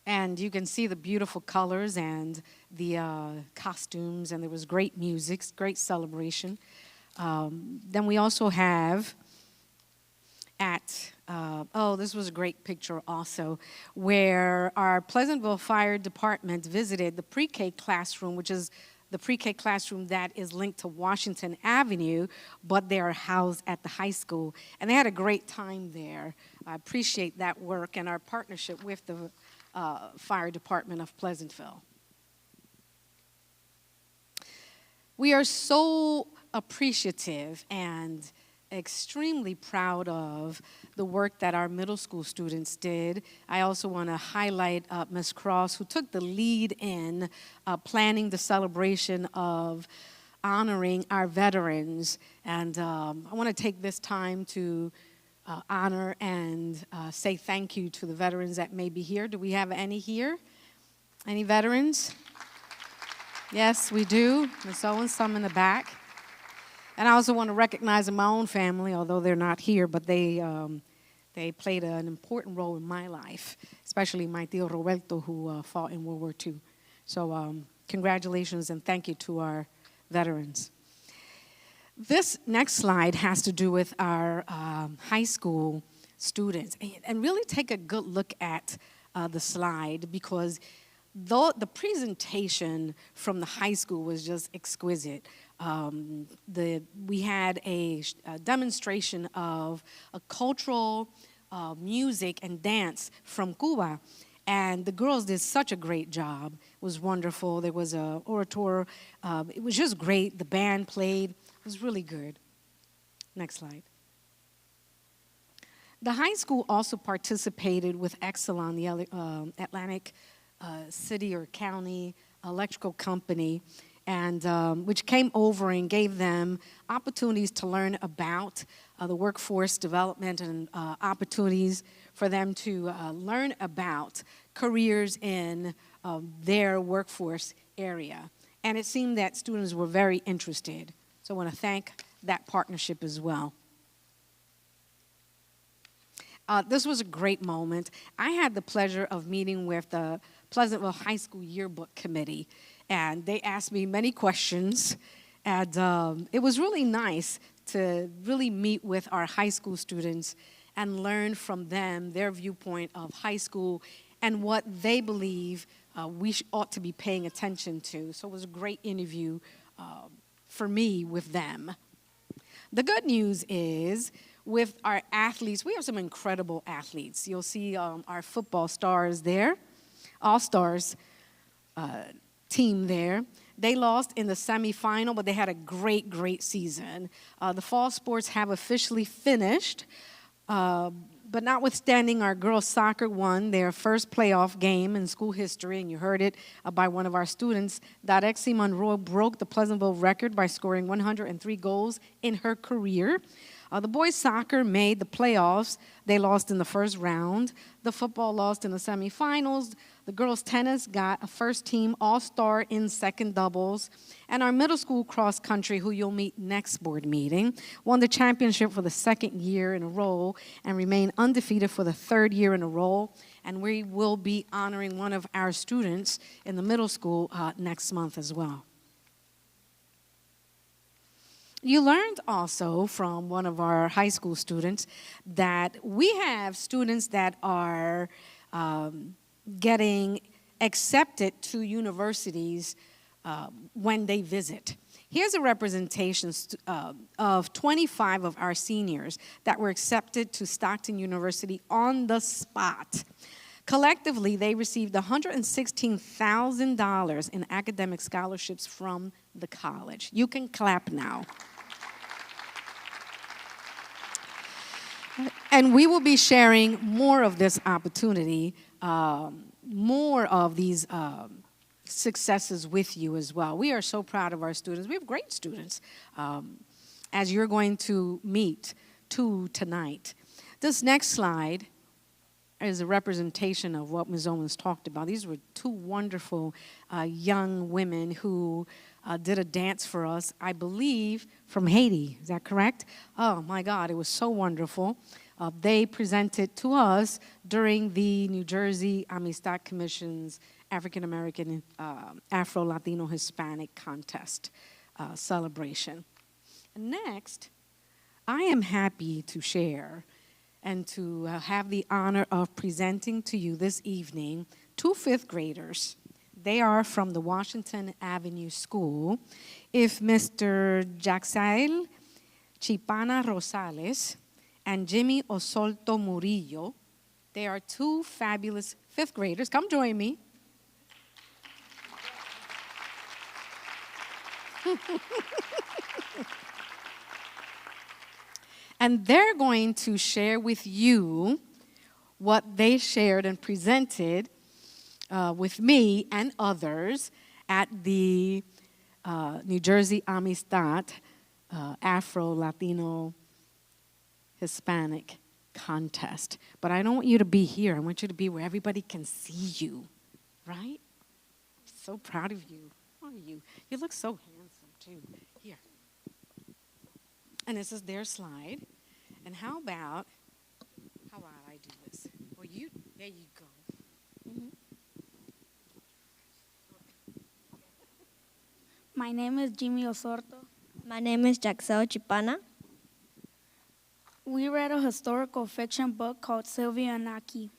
Speaker 1: And you can see the beautiful colors and the costumes, and there was great music, great celebration. Then we also have this was a great picture also, where our Pleasantville Fire Department visited the pre-K classroom, which is the pre-K classroom that is linked to Washington Avenue, but they are housed at the high school. And they had a great time there. I appreciate that work and our partnership with the Fire Department of Pleasantville. We are so appreciative and extremely proud of the work that our middle school students did. I also want to highlight Ms. Cross, who took the lead in planning the celebration of honoring our veterans. And I want to take this time to honor and say thank you to the veterans that may be here. Do we have any here? Any veterans? Yes, we do. And so and some in the back. And I also want to recognize my own family, although they're not here, but they played an important role in my life, especially my tío Roberto, who fought in World War II. So congratulations and thank you to our veterans. This next slide has to do with our high school students. And really take a good look at the slide, because though the presentation from the high school was just exquisite. We had a demonstration of a cultural music and dance from Cuba. And the girls did such a great job. It was wonderful. There was an orator. It was just great. The band played. It was really good. Next slide. The high school also participated with Exelon, the Atlantic City or County Electrical Company, and which came over and gave them opportunities to learn about the workforce development and opportunities for them to learn about careers in their workforce area. And it seemed that students were very interested. So I want to thank that partnership as well. This was a great moment. I had the pleasure of meeting with the Pleasantville High School Yearbook Committee, and they asked me many questions, and it was really nice to really meet with our high school students and learn from them their viewpoint of high school and what they believe we ought to be paying attention to. So it was a great interview for me with them. The good news is, with our athletes, we have some incredible athletes. You'll see our football stars there, all-stars team there. They lost in the semifinal, but they had a great, great season. The fall sports have officially finished, but notwithstanding, our girls soccer won their first playoff game in school history, and you heard it by one of our students. Darexy Monroe broke the Pleasantville record by scoring 103 goals in her career. The boys soccer made the playoffs. They lost in the first round. The football lost in the semifinals. The girls tennis got a first team all-star in second doubles. And our middle school cross country, who you'll meet next board meeting, won the championship for the second year in a row and remain undefeated for the third year in a row. And we will be honoring one of our students in the middle school next month as well. You learned also from one of our high school students that we have students that are getting accepted to universities when they visit. Here's a representation of 25 of our seniors that were accepted to Stockton University on the spot. Collectively, they received $116,000 in academic scholarships from the college. You can clap now. And we will be sharing more of this opportunity, more of these successes with you as well. We are so proud of our students. We have great students, as you're going to meet two tonight. This next slide is a representation of what Ms. Owens talked about. These were two wonderful young women who did a dance for us, I believe, from Haiti. Is that correct? Oh, my God, it was so wonderful. They presented to us during the New Jersey Amistad Commission's African American, Afro-Latino Hispanic contest celebration. And next, I am happy to share and to have the honor of presenting to you this evening two fifth graders. They are from the Washington Avenue School. If Mr. Jaxael Chipana Rosales and Jimmy Osolto Murillo, they are two fabulous fifth graders. Come join me. And they're going to share with you what they shared and presented with me and others at the New Jersey Amistad Afro-Latino Hispanic contest. But I don't want you to be here. I want you to be where everybody can see you, right? So proud of you. Oh, you look so handsome, too. Here. And this is their slide. And how about I do this? Well, there you go.
Speaker 14: Mm-hmm. My name is Jimmy Osorto.
Speaker 15: My name is Jaxel Chipana.
Speaker 14: We read a historical fiction book called Sylvia and Aki.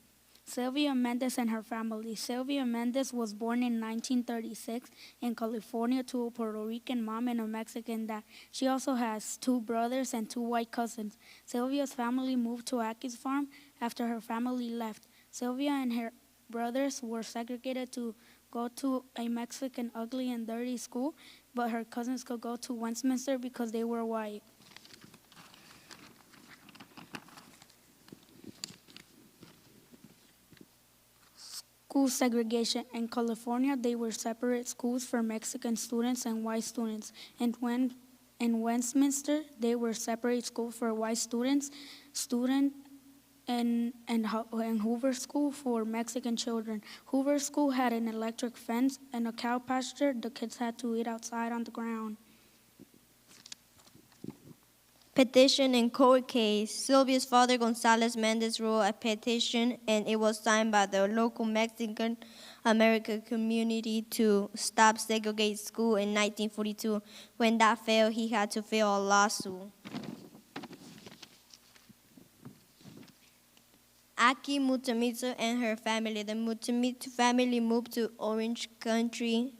Speaker 14: Sylvia Mendez and her family. Sylvia Mendez was born in 1936 in California to a Puerto Rican mom and a Mexican dad. She also has two brothers and two white cousins. Sylvia's family moved to Aki's farm after her family left. Sylvia and her brothers were segregated to go to a Mexican ugly and dirty school, but her cousins could go to Westminster because they were white. School segregation. In California, they were separate schools for Mexican students and white students. And when in Westminster, they were separate schools for white students, and Hoover School for Mexican children. Hoover School had an electric fence and a cow pasture. The kids had to eat outside on the ground.
Speaker 15: Petition and court case. Sylvia's father, Gonzalez Mendez, wrote a petition, and it was signed by the local Mexican American community to stop segregated school in 1942. When that failed, he had to file a lawsuit. Aki Mutamitsu and her family. The Mutamitsu family moved to Orange Country,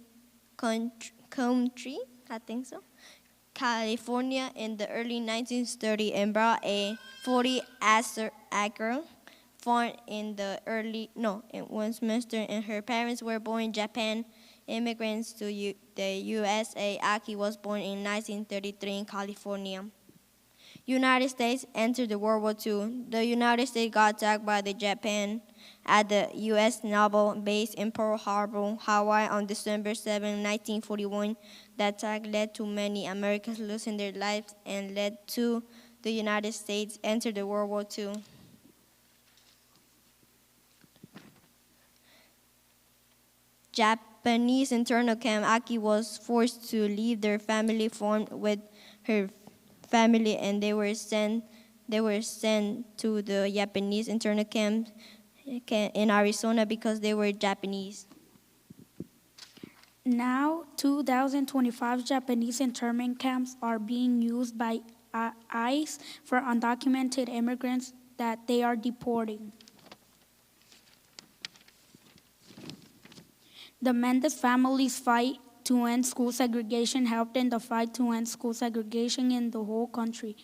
Speaker 15: I think so, California in the early 1930s and brought a 40-acre farm in Westminster, and her parents were born in Japan. Immigrants to the USA. Aki was born in 1933 in California. United States entered the World War II. The United States got attacked by the Japan at the U.S. naval base in Pearl Harbor, Hawaii on December 7, 1941. The attack led to many Americans losing their lives and led to the United States enter the World War II. Japanese internment camp. Aki was forced to leave their family farm with her family, and they were sent to the Japanese internment camp in Arizona because they were Japanese.
Speaker 14: Now, 2,025 Japanese internment camps are being used by ICE for undocumented immigrants that they are deporting. The Mendez family's fight to end school segregation helped in the fight to end school segregation in the whole country.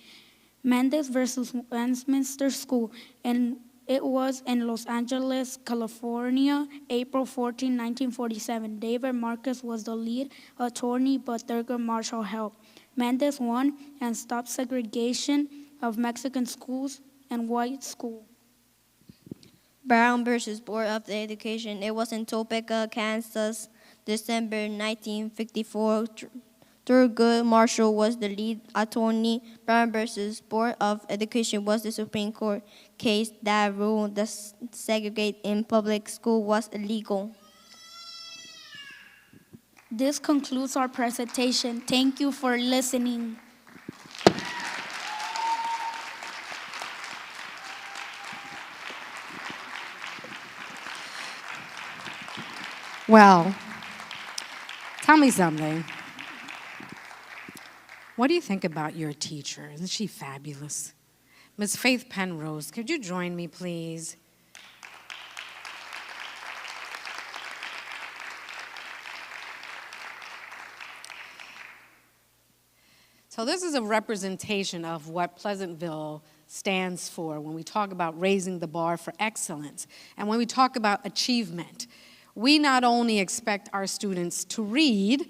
Speaker 14: Mendez versus Westminster School, and it was in Los Angeles, California, April 14, 1947. David Marcus was the lead attorney, but Thurgood Marshall helped. Mendez won and stopped segregation of Mexican schools and white school.
Speaker 15: Brown versus Board of Education. It was in Topeka, Kansas, December 1954. Thurgood Marshall was the lead attorney. Brown versus Board of Education was the Supreme Court case that ruled that segregate in public school was illegal.
Speaker 14: This concludes our presentation. Thank you for listening.
Speaker 1: Well, tell me something. What do you think about your teacher? Isn't she fabulous? Miss Faith Penrose, could you join me, please? So this is a representation of what Pleasantville stands for when we talk about raising the bar for excellence and when we talk about achievement. We not only expect our students to read,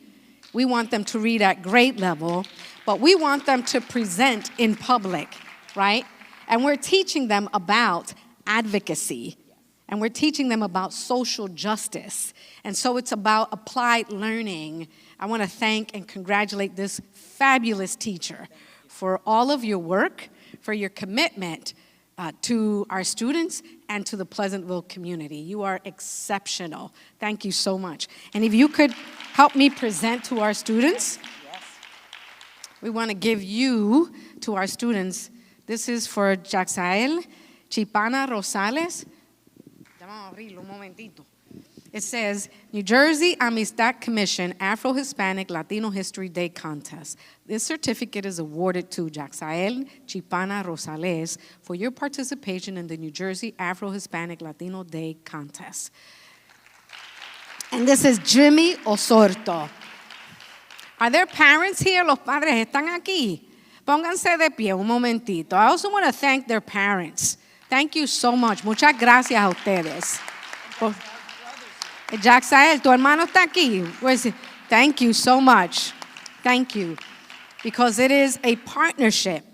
Speaker 1: we want them to read at grade level, but we want them to present in public, right? And we're teaching them about advocacy, and we're teaching them about social justice. And so it's about applied learning. I want to thank and congratulate this fabulous teacher for all of your work, for your commitment to our students and to the Pleasantville community. You are exceptional. Thank you so much. And if you could help me present to our students. We want to give you, to our students, this is for Jaxael Chipana Rosales. It says, New Jersey Amistad Commission Afro-Hispanic Latino History Day Contest. This certificate is awarded to Jaxael Chipana Rosales for your participation in the New Jersey Afro-Hispanic Latino Day Contest. And this is Jimmy Osorto. Are there parents here? Los padres están aquí. Pónganse de pie un momentito. I also want to thank their parents. Thank you so much. Muchas gracias a ustedes. Jaxael, tu hermano está aquí. Thank you so much. Thank you. Because it is a partnership.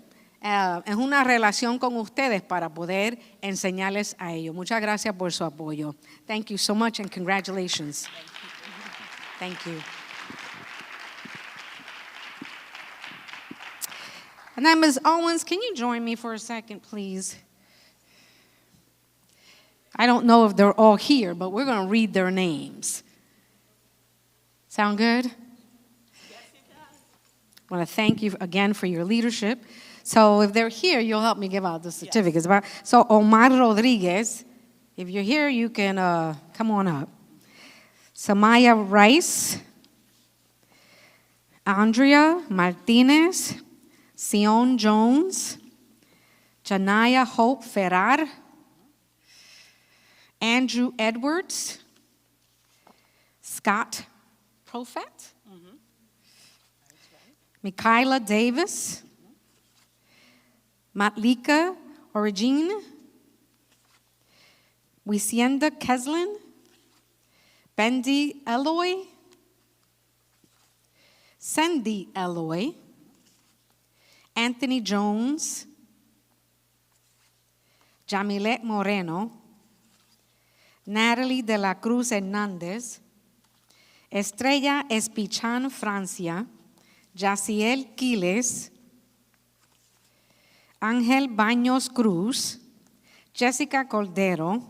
Speaker 1: Es una relación con ustedes para poder enseñarles a ellos. Muchas gracias por su apoyo. Thank you so much and congratulations. Thank you. And then Ms. Owens, can you join me for a second, please? I don't know if they're all here, but we're going to read their names. Sound good? Yes, it does. I want to thank you again for your leadership. So if they're here, you'll help me give out the certificates. Yes. So Omar Rodriguez, if you're here, you can come on up. Samaya Rice, Andrea Martinez, Sion Jones, Janaya Hope Ferrar, Andrew Edwards, Scott Profet, Michaela Davis, Matlika Origine, Wisienda Keslin, Bendy Eloy, Sandy Eloy, Anthony Jones, Jamilet Moreno, Natalie de la Cruz Hernández, Estrella Espichan Francia, Yaciel Quiles, Ángel Baños Cruz, Jessica Cordero,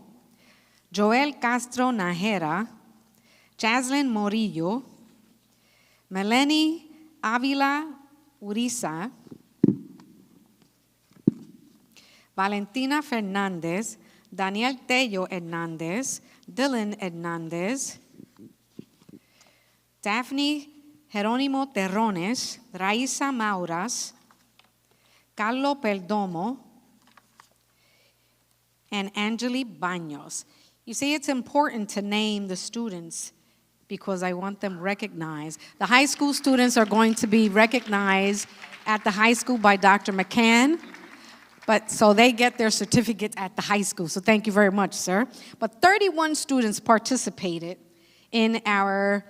Speaker 1: Joel Castro Najera, Jaslyn Morillo, Melanie Avila Uriza, Valentina Fernández, Daniel Tello Hernández, Dylan Hernández, Daphne Jerónimo Terrones, Raisa Mauras, Carlo Perdomo, and Angeli Baños. You see, it's important to name the students because I want them recognized. The high school students are going to be recognized at the high school by Dr. McCann. But so they get their certificates at the high school. So thank you very much, sir. But 31 students participated in our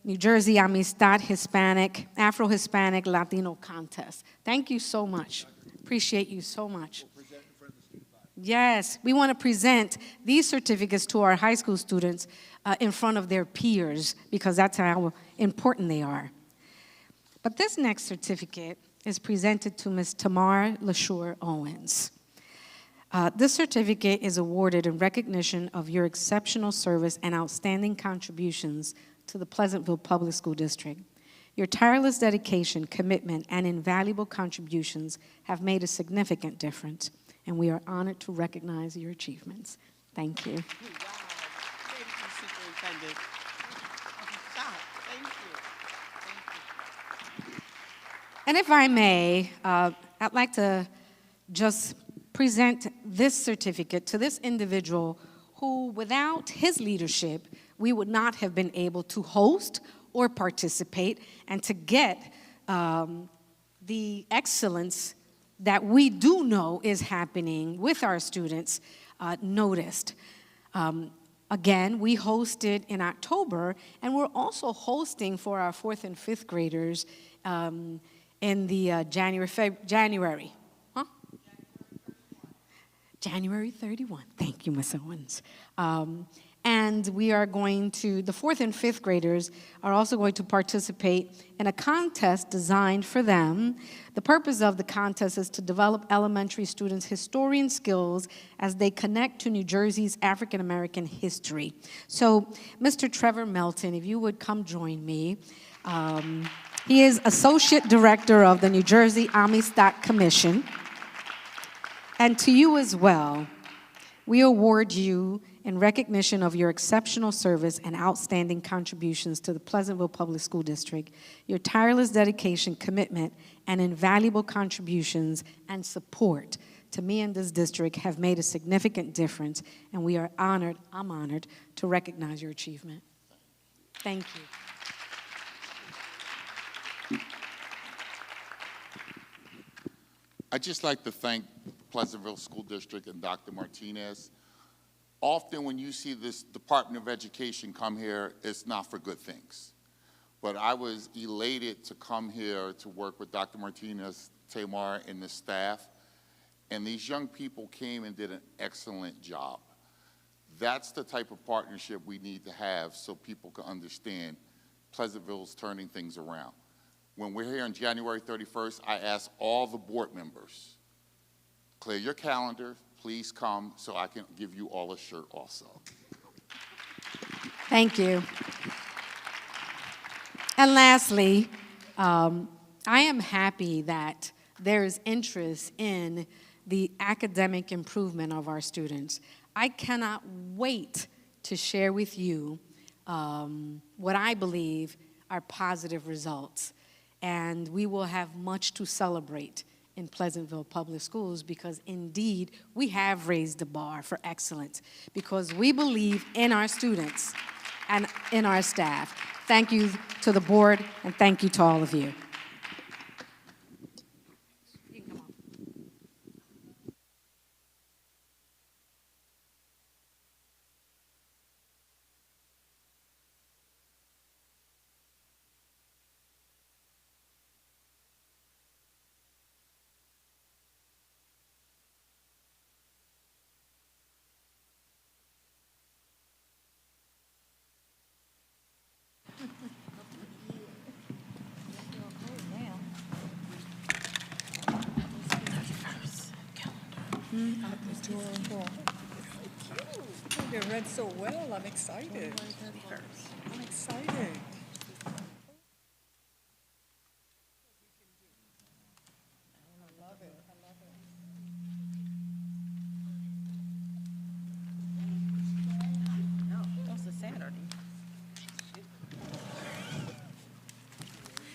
Speaker 1: New Jersey Amistad Hispanic, Afro-Hispanic Latino contest. Thank you so much. Appreciate you so much. Yes, we want to present these certificates to our high school students in front of their peers because that's how important they are. But this next certificate is presented to Ms. Tamar LaShure Owens. This certificate is awarded in recognition of your exceptional service and outstanding contributions to the Pleasantville Public School District. Your tireless dedication, commitment, and invaluable contributions have made a significant difference, and we are honored to recognize your achievements. Thank you.
Speaker 4: Wow. Thank you, Superintendent. Thank you. Thank you.
Speaker 1: And if I may, I'd like to just present this certificate to this individual who, without his leadership, we would not have been able to host or participate and to get the excellence that we do know is happening with our students noticed. Again, we hosted in October, and we're also hosting for our 4th and 5th graders in the January 31. Thank you, Ms. Owens. And we are going to, the 4th and 5th graders are also going to participate in a contest designed for them. The purpose of the contest is to develop elementary students' historian skills as they connect to New Jersey's African American history. So, Mr. Trevor Melton, if you would come join me. He is Associate Director of the New Jersey Amistad Commission. And to you as well, we award you in recognition of your exceptional service and outstanding contributions to the Pleasantville Public School District. Your tireless dedication, commitment, and invaluable contributions and support to me and this district have made a significant difference, and we are honored, I'm honored, to recognize your achievement. Thank you.
Speaker 16: I'd just like to thank Pleasantville School District and Dr. Martinez. Often when you see this Department of Education come here, it's not for good things. But I was elated to come here to work with Dr. Martinez, Tamar, and the staff. And these young people came and did an excellent job. That's the type of partnership we need to have so people can understand Pleasantville's turning things around. When we're here on January 31st, I ask all the board members, clear your calendar, please come so I can give you all a shirt also.
Speaker 1: Thank you. And lastly, I am happy that there is interest in the academic improvement of our students. I cannot wait to share with you what I believe are positive results. And we will have much to celebrate in Pleasantville Public Schools because indeed we have raised the bar for excellence because we believe in our students and in our staff. Thank you to the board and thank you to all of you.
Speaker 17: They read so well, I'm excited. I'm excited.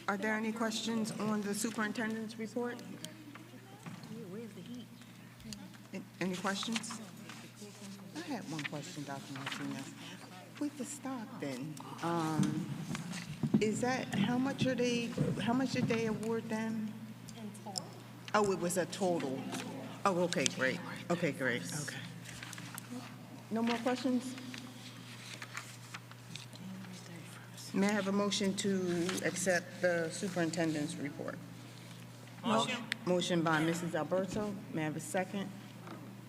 Speaker 2: Are there any questions on the superintendent's report? Any questions? I had one question, Dr. Martinez. With the Stockton, is that, how much did they award them? Oh, it was a total. Oh, okay, great. Okay, great, okay. No more questions? May I have a motion to accept the superintendent's report?
Speaker 18: Motion.
Speaker 2: Motion by Mrs. Alberto. May I have a second?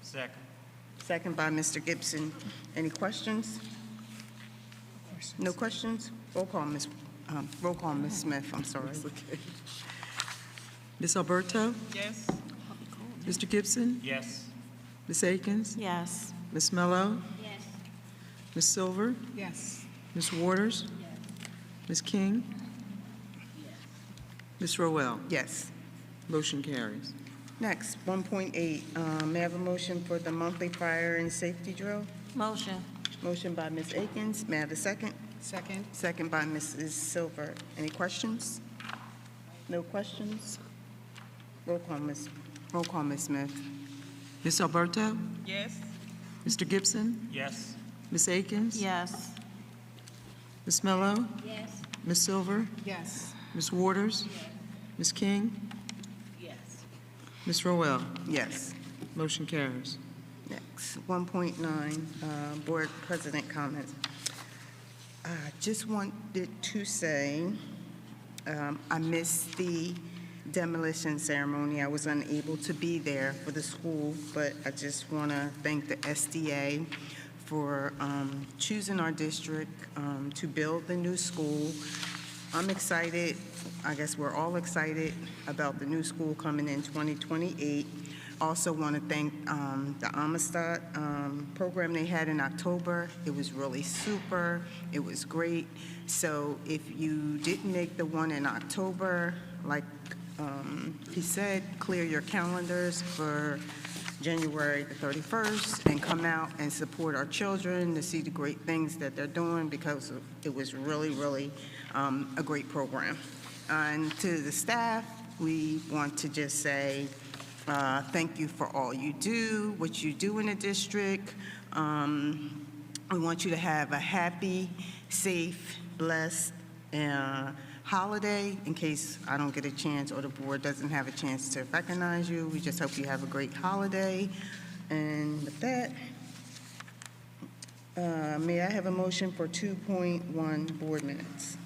Speaker 18: Second.
Speaker 4: Second by Mr. Gibson. Any questions? No questions? Roll call, Ms. Smith, I'm sorry.
Speaker 2: Ms. Alberto?
Speaker 4: Yes.
Speaker 2: Mr. Gibson?
Speaker 18: Yes.
Speaker 2: Ms. Akins?
Speaker 10: Yes.
Speaker 2: Ms. Mello?
Speaker 15: Yes.
Speaker 2: Ms. Silver?
Speaker 11: Yes.
Speaker 2: Ms. Waters? Ms. King? Ms. Rowell?
Speaker 4: Yes.
Speaker 2: Motion carries.
Speaker 4: Next, 1.8, may I have a motion for the monthly fire and safety drill?
Speaker 10: Motion.
Speaker 4: Motion by Ms. Akins. May I have a second?
Speaker 11: Second.
Speaker 4: Second by Mrs. Silver. Any questions? No questions? Roll call, Ms. Smith.
Speaker 2: Ms. Alberto?
Speaker 4: Yes.
Speaker 2: Mr. Gibson?
Speaker 18: Yes.
Speaker 2: Ms. Akins?
Speaker 10: Yes.
Speaker 2: Ms. Mello?
Speaker 15: Yes.
Speaker 2: Ms. Silver?
Speaker 11: Yes.
Speaker 2: Ms. Waters? Ms. King? Ms. Rowell?
Speaker 4: Yes.
Speaker 2: Motion carries.
Speaker 4: Next, 1.9, Board President comments. Just wanted to say, I missed the demolition ceremony. I was unable to be there for the school, but I just want to thank the SDA for choosing our district to build the new school. I'm excited. I guess we're all excited about the new school coming in 2028. Also want to thank the Amistad program they had in October. It was really super. It was great. So if you didn't make the one in October, like he said, clear your calendars for January the 31st and come out and support our children to see the great things that they're doing, because it was really, really a great program. And to the staff, we want to just say thank you for all you do, what you do in the district. We want you to have a happy, safe, blessed holiday. In case I don't get a chance or the board doesn't have a chance to recognize you, we just hope you have a great holiday. And with that, may I have a motion for 2.1 board minutes?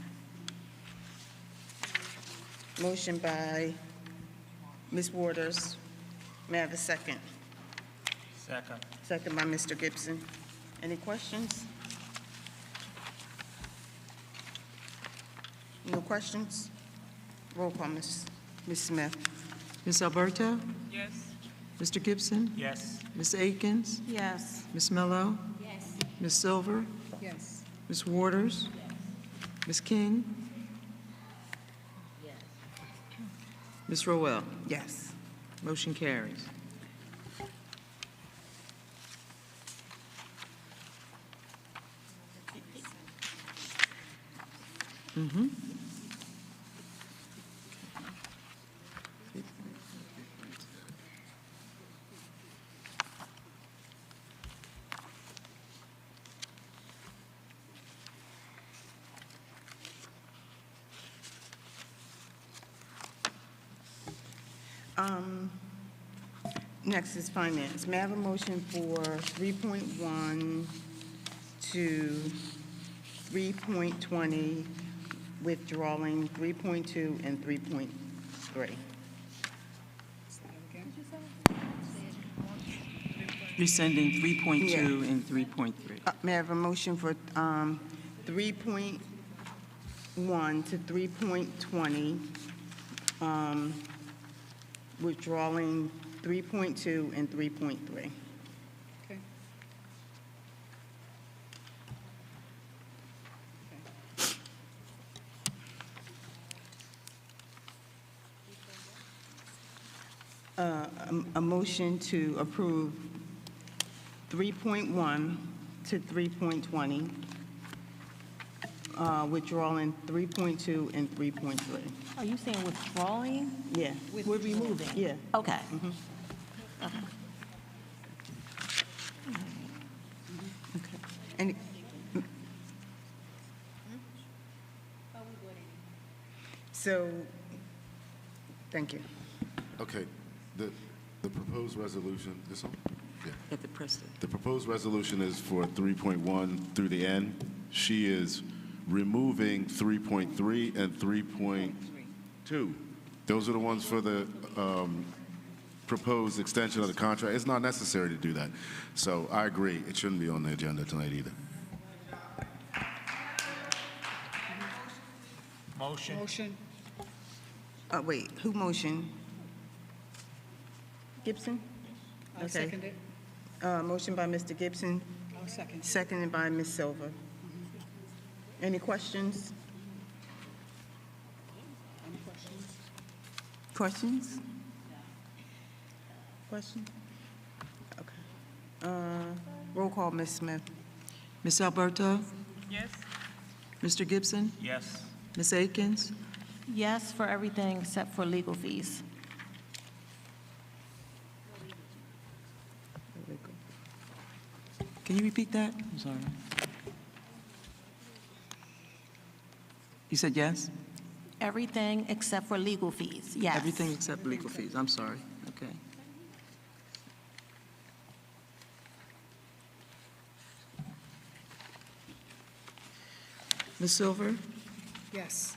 Speaker 4: Motion by Ms. Waters. May I have a second?
Speaker 18: Second.
Speaker 4: Second by Mr. Gibson. Any questions? No questions? Roll call, Ms. Smith.
Speaker 2: Ms. Alberto?
Speaker 4: Yes.
Speaker 2: Mr. Gibson?
Speaker 18: Yes.
Speaker 2: Ms. Akins?
Speaker 10: Yes.
Speaker 2: Ms. Mello?
Speaker 15: Yes.
Speaker 2: Ms. Silver?
Speaker 11: Yes.
Speaker 2: Ms. Waters? Ms. King? Ms. Rowell?
Speaker 4: Yes.
Speaker 2: Motion carries.
Speaker 4: Next is finance. May I have a motion for 3.1 to 3.20, withdrawing 3.2 and 3.3?
Speaker 2: Rescinding 3.2
Speaker 4: Yeah.
Speaker 2: and 3.3.
Speaker 4: May I have a motion for 3.1 to 3.20, withdrawing 3.2 and 3.3?
Speaker 11: Okay.
Speaker 4: A motion to approve 3.1 to 3.20, withdrawing 3.2 and 3.3.
Speaker 10: Are you saying withdrawing?
Speaker 4: Yeah.
Speaker 10: We're removing?
Speaker 4: Yeah.
Speaker 10: Okay.
Speaker 4: Okay. Any, so, thank you.
Speaker 19: Okay, the proposed resolution, this one? Yeah.
Speaker 2: At the president.
Speaker 19: The proposed resolution is for 3.1 through the end. She is removing 3.3 and 3.2. Those are the ones for the proposed extension of the contract, it's not necessary to do that. So I agree, it shouldn't be on the agenda tonight either.
Speaker 17: Motion.
Speaker 11: Motion.
Speaker 4: Wait, who motioned? Gibson?
Speaker 11: I
Speaker 4: Okay.
Speaker 11: second it.
Speaker 4: Motion by Mr. Gibson,
Speaker 11: I'll second.
Speaker 4: seconded by Ms. Silva. Any questions? Questions? Question? Okay. Roll call, Ms. Smith.
Speaker 2: Ms. Alberto?
Speaker 17: Yes.
Speaker 2: Mr. Gibson?
Speaker 17: Yes.
Speaker 2: Ms. Akins?
Speaker 10: Yes for everything except for legal fees.
Speaker 2: Can you repeat that? I'm sorry. You said yes?
Speaker 10: Everything except for legal fees, yes.
Speaker 2: Everything except legal fees. I'm sorry. Okay. Ms. Silver?
Speaker 11: Yes.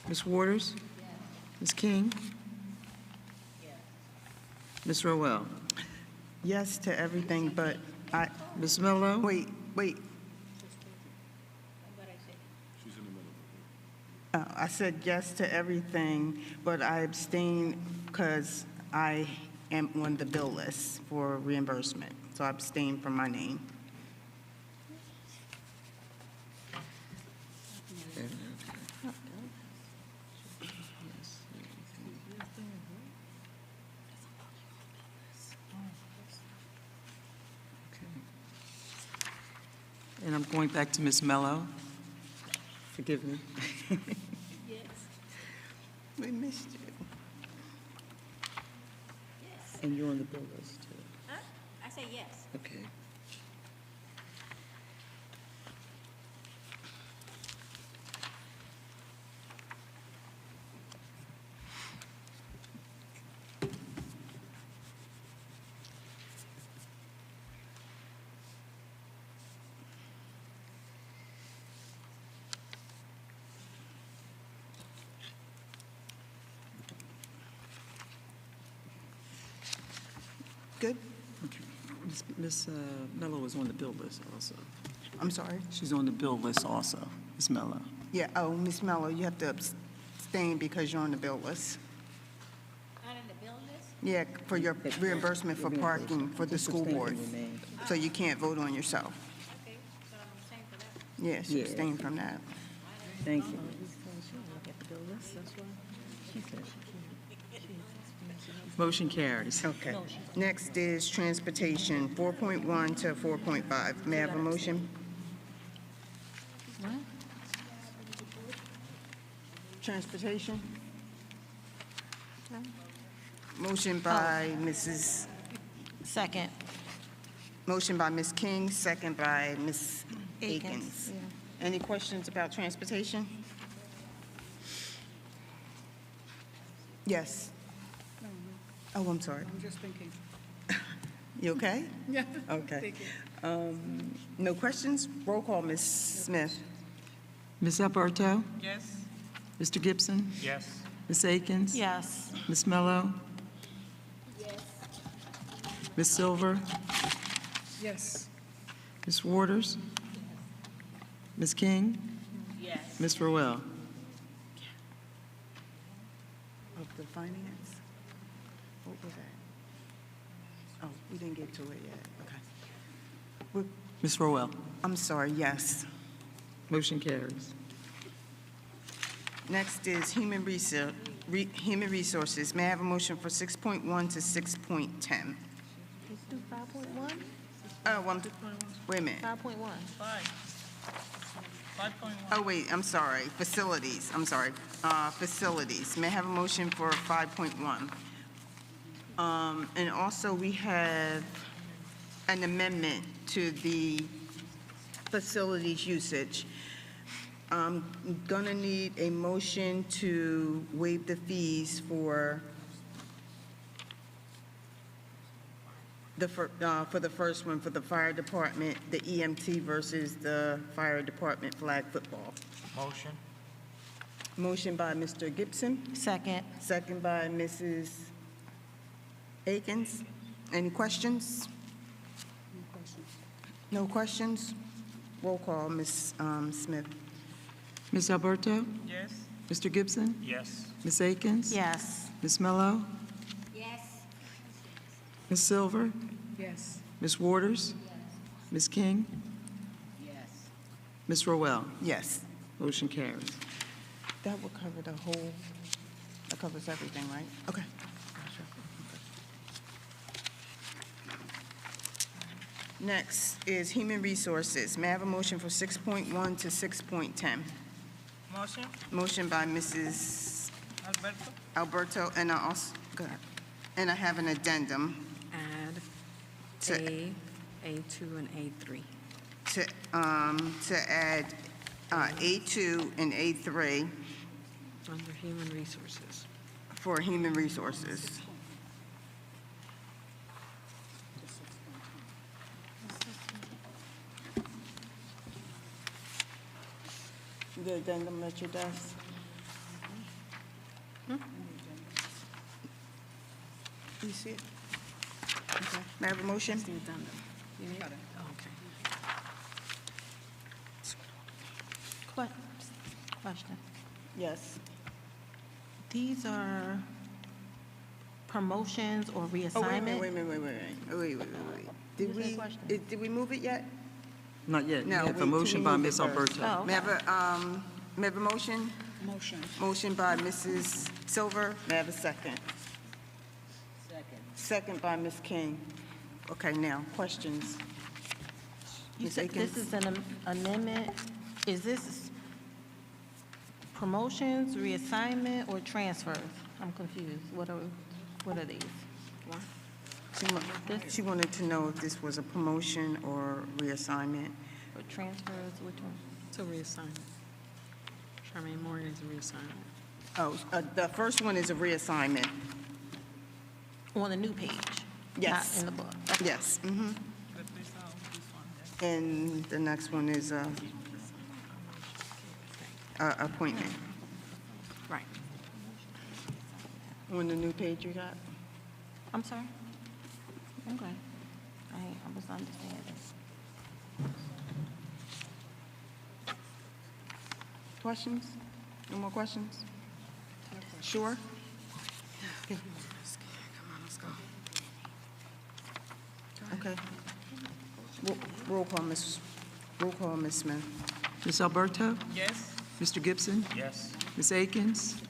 Speaker 2: Ms. Waters? Ms. King? Ms. Rowell?
Speaker 4: Yes to everything, but
Speaker 2: Ms. Mello?
Speaker 4: wait. I said yes to everything, but I abstain because I am on the bill list for reimbursement. So I abstain from my name.
Speaker 2: And I'm going back to Ms. Mello. Forgive me.
Speaker 10: Yes.
Speaker 4: We missed you.
Speaker 10: Yes.
Speaker 2: And you're on the bill list, too.
Speaker 10: Huh? I say yes.
Speaker 2: Okay.
Speaker 4: Good?
Speaker 2: Okay. Ms. Mello is on the bill list also.
Speaker 4: I'm sorry?
Speaker 2: She's on the bill list also, Ms. Mello.
Speaker 4: Yeah, Ms. Mello, you have to abstain because you're on the bill list.
Speaker 10: Not in the bill list?
Speaker 4: Yeah, for your reimbursement for parking for the school board. So you can't vote on yourself.
Speaker 10: Okay, so I'm abstaining for that.
Speaker 4: Yes, you abstain from that.
Speaker 2: Thank you. Motion carries.
Speaker 4: Okay. Next is transportation, 4.1 to 4.5. May I have a motion? Transportation? Motion by Mrs.
Speaker 10: Second.
Speaker 4: Motion by Ms. King, second by Ms.
Speaker 10: Akins,
Speaker 4: Akins. Any questions about transportation? Yes. Oh, I'm sorry.
Speaker 11: I'm just thinking.
Speaker 4: You okay?
Speaker 11: Yeah.
Speaker 4: Okay.
Speaker 11: Thank you.
Speaker 4: No questions? Roll call, Ms. Smith.
Speaker 2: Ms. Alberto?
Speaker 17: Yes.
Speaker 2: Mr. Gibson?
Speaker 17: Yes.
Speaker 2: Ms. Akins?
Speaker 10: Yes.
Speaker 2: Ms. Mello?
Speaker 10: Yes.
Speaker 2: Ms. Silver?
Speaker 11: Yes.
Speaker 2: Ms. Waters? Ms. King?
Speaker 10: Yes.
Speaker 2: Ms. Rowell?
Speaker 4: Of the finance? What was that? Oh, we didn't get to it yet. Okay.
Speaker 2: Ms. Rowell?
Speaker 4: I'm sorry, yes.
Speaker 2: Motion carries.
Speaker 4: Next is human resources. May I have a motion for 6.1 to 6.10?
Speaker 10: Let's do 5.1?
Speaker 4: Oh, wait a minute.
Speaker 10: 5.1.
Speaker 17: 5.1.
Speaker 4: Oh, wait, I'm sorry. Facilities, I'm sorry. Facilities. May I have a motion for 5.1? And also, we have an amendment to the facilities usage. I'm gonna need a motion to waive the fees for the first one, for the fire department, the EMT versus the fire department flag football.
Speaker 17: Motion.
Speaker 4: Motion by Mr. Gibson.
Speaker 10: Second.
Speaker 4: Second by Mrs. Akins, any questions? No questions? Roll call, Ms. Smith.
Speaker 2: Ms. Alberto?
Speaker 18: Yes.
Speaker 2: Mr. Gibson?
Speaker 18: Yes.
Speaker 2: Ms. Akins?
Speaker 10: Yes.
Speaker 2: Ms. Mello?
Speaker 10: Yes.
Speaker 2: Ms. Silver?
Speaker 11: Yes.
Speaker 2: Ms. Waters? Ms. King?
Speaker 10: Yes.
Speaker 2: Ms. Rowell?
Speaker 4: Yes.
Speaker 2: Motion carries.
Speaker 4: That will cover the whole, that covers everything, right? Okay. Next is Human Resources. May I have a motion for 6.1 to 6.10?
Speaker 18: Motion.
Speaker 4: Motion by Mrs.
Speaker 18: Alberto.
Speaker 4: Alberto, and I also, go ahead. And I have an addendum
Speaker 1: Add
Speaker 4: to,
Speaker 1: A2 and A3.
Speaker 4: to add A2 and A3
Speaker 1: Under Human Resources.
Speaker 4: for Human Resources. The addendum at your desk. You see it? Okay. May I have a motion?
Speaker 1: The addendum. You need it? Okay.
Speaker 10: Question.
Speaker 4: Yes.
Speaker 10: These are promotions or
Speaker 4: Oh, wait a
Speaker 10: reassignment?
Speaker 4: minute, wait. Did we move it yet?
Speaker 2: Not yet.
Speaker 4: No,
Speaker 2: We have a
Speaker 4: wait till
Speaker 2: motion
Speaker 4: we
Speaker 2: by
Speaker 4: move it
Speaker 2: Ms.
Speaker 4: first.
Speaker 2: Alberto.
Speaker 10: Oh,
Speaker 4: May I have a motion?
Speaker 11: Motion.
Speaker 4: Motion by Mrs. Silver. May I have a second? Second by Ms. King. Okay, now, questions?
Speaker 10: You
Speaker 4: Ms.
Speaker 10: said this
Speaker 4: Akins?
Speaker 10: is an amendment. Is this promotions, reassignment, or transfers? I'm confused. What are these?
Speaker 4: She wanted to know if this was a promotion or reassignment.
Speaker 10: Or transfers, which one?
Speaker 1: It's a reassignment. Charmaine Morgan is a reassignment.
Speaker 4: Oh, the first one is a reassignment.
Speaker 10: On the new page?
Speaker 4: Yes.
Speaker 10: Not in the book?
Speaker 4: Yes. And the next one is appointment.
Speaker 1: Right.
Speaker 4: On the new page you got?
Speaker 10: I'm sorry? Okay. I was understanding.
Speaker 4: Questions? No more questions? Sure?
Speaker 1: Come on, let's go.
Speaker 4: Okay. Roll call, Ms. Smith.
Speaker 2: Ms. Alberto?
Speaker 18: Yes.
Speaker 2: Mr. Gibson?
Speaker 18: Yes.
Speaker 2: Ms. Akins?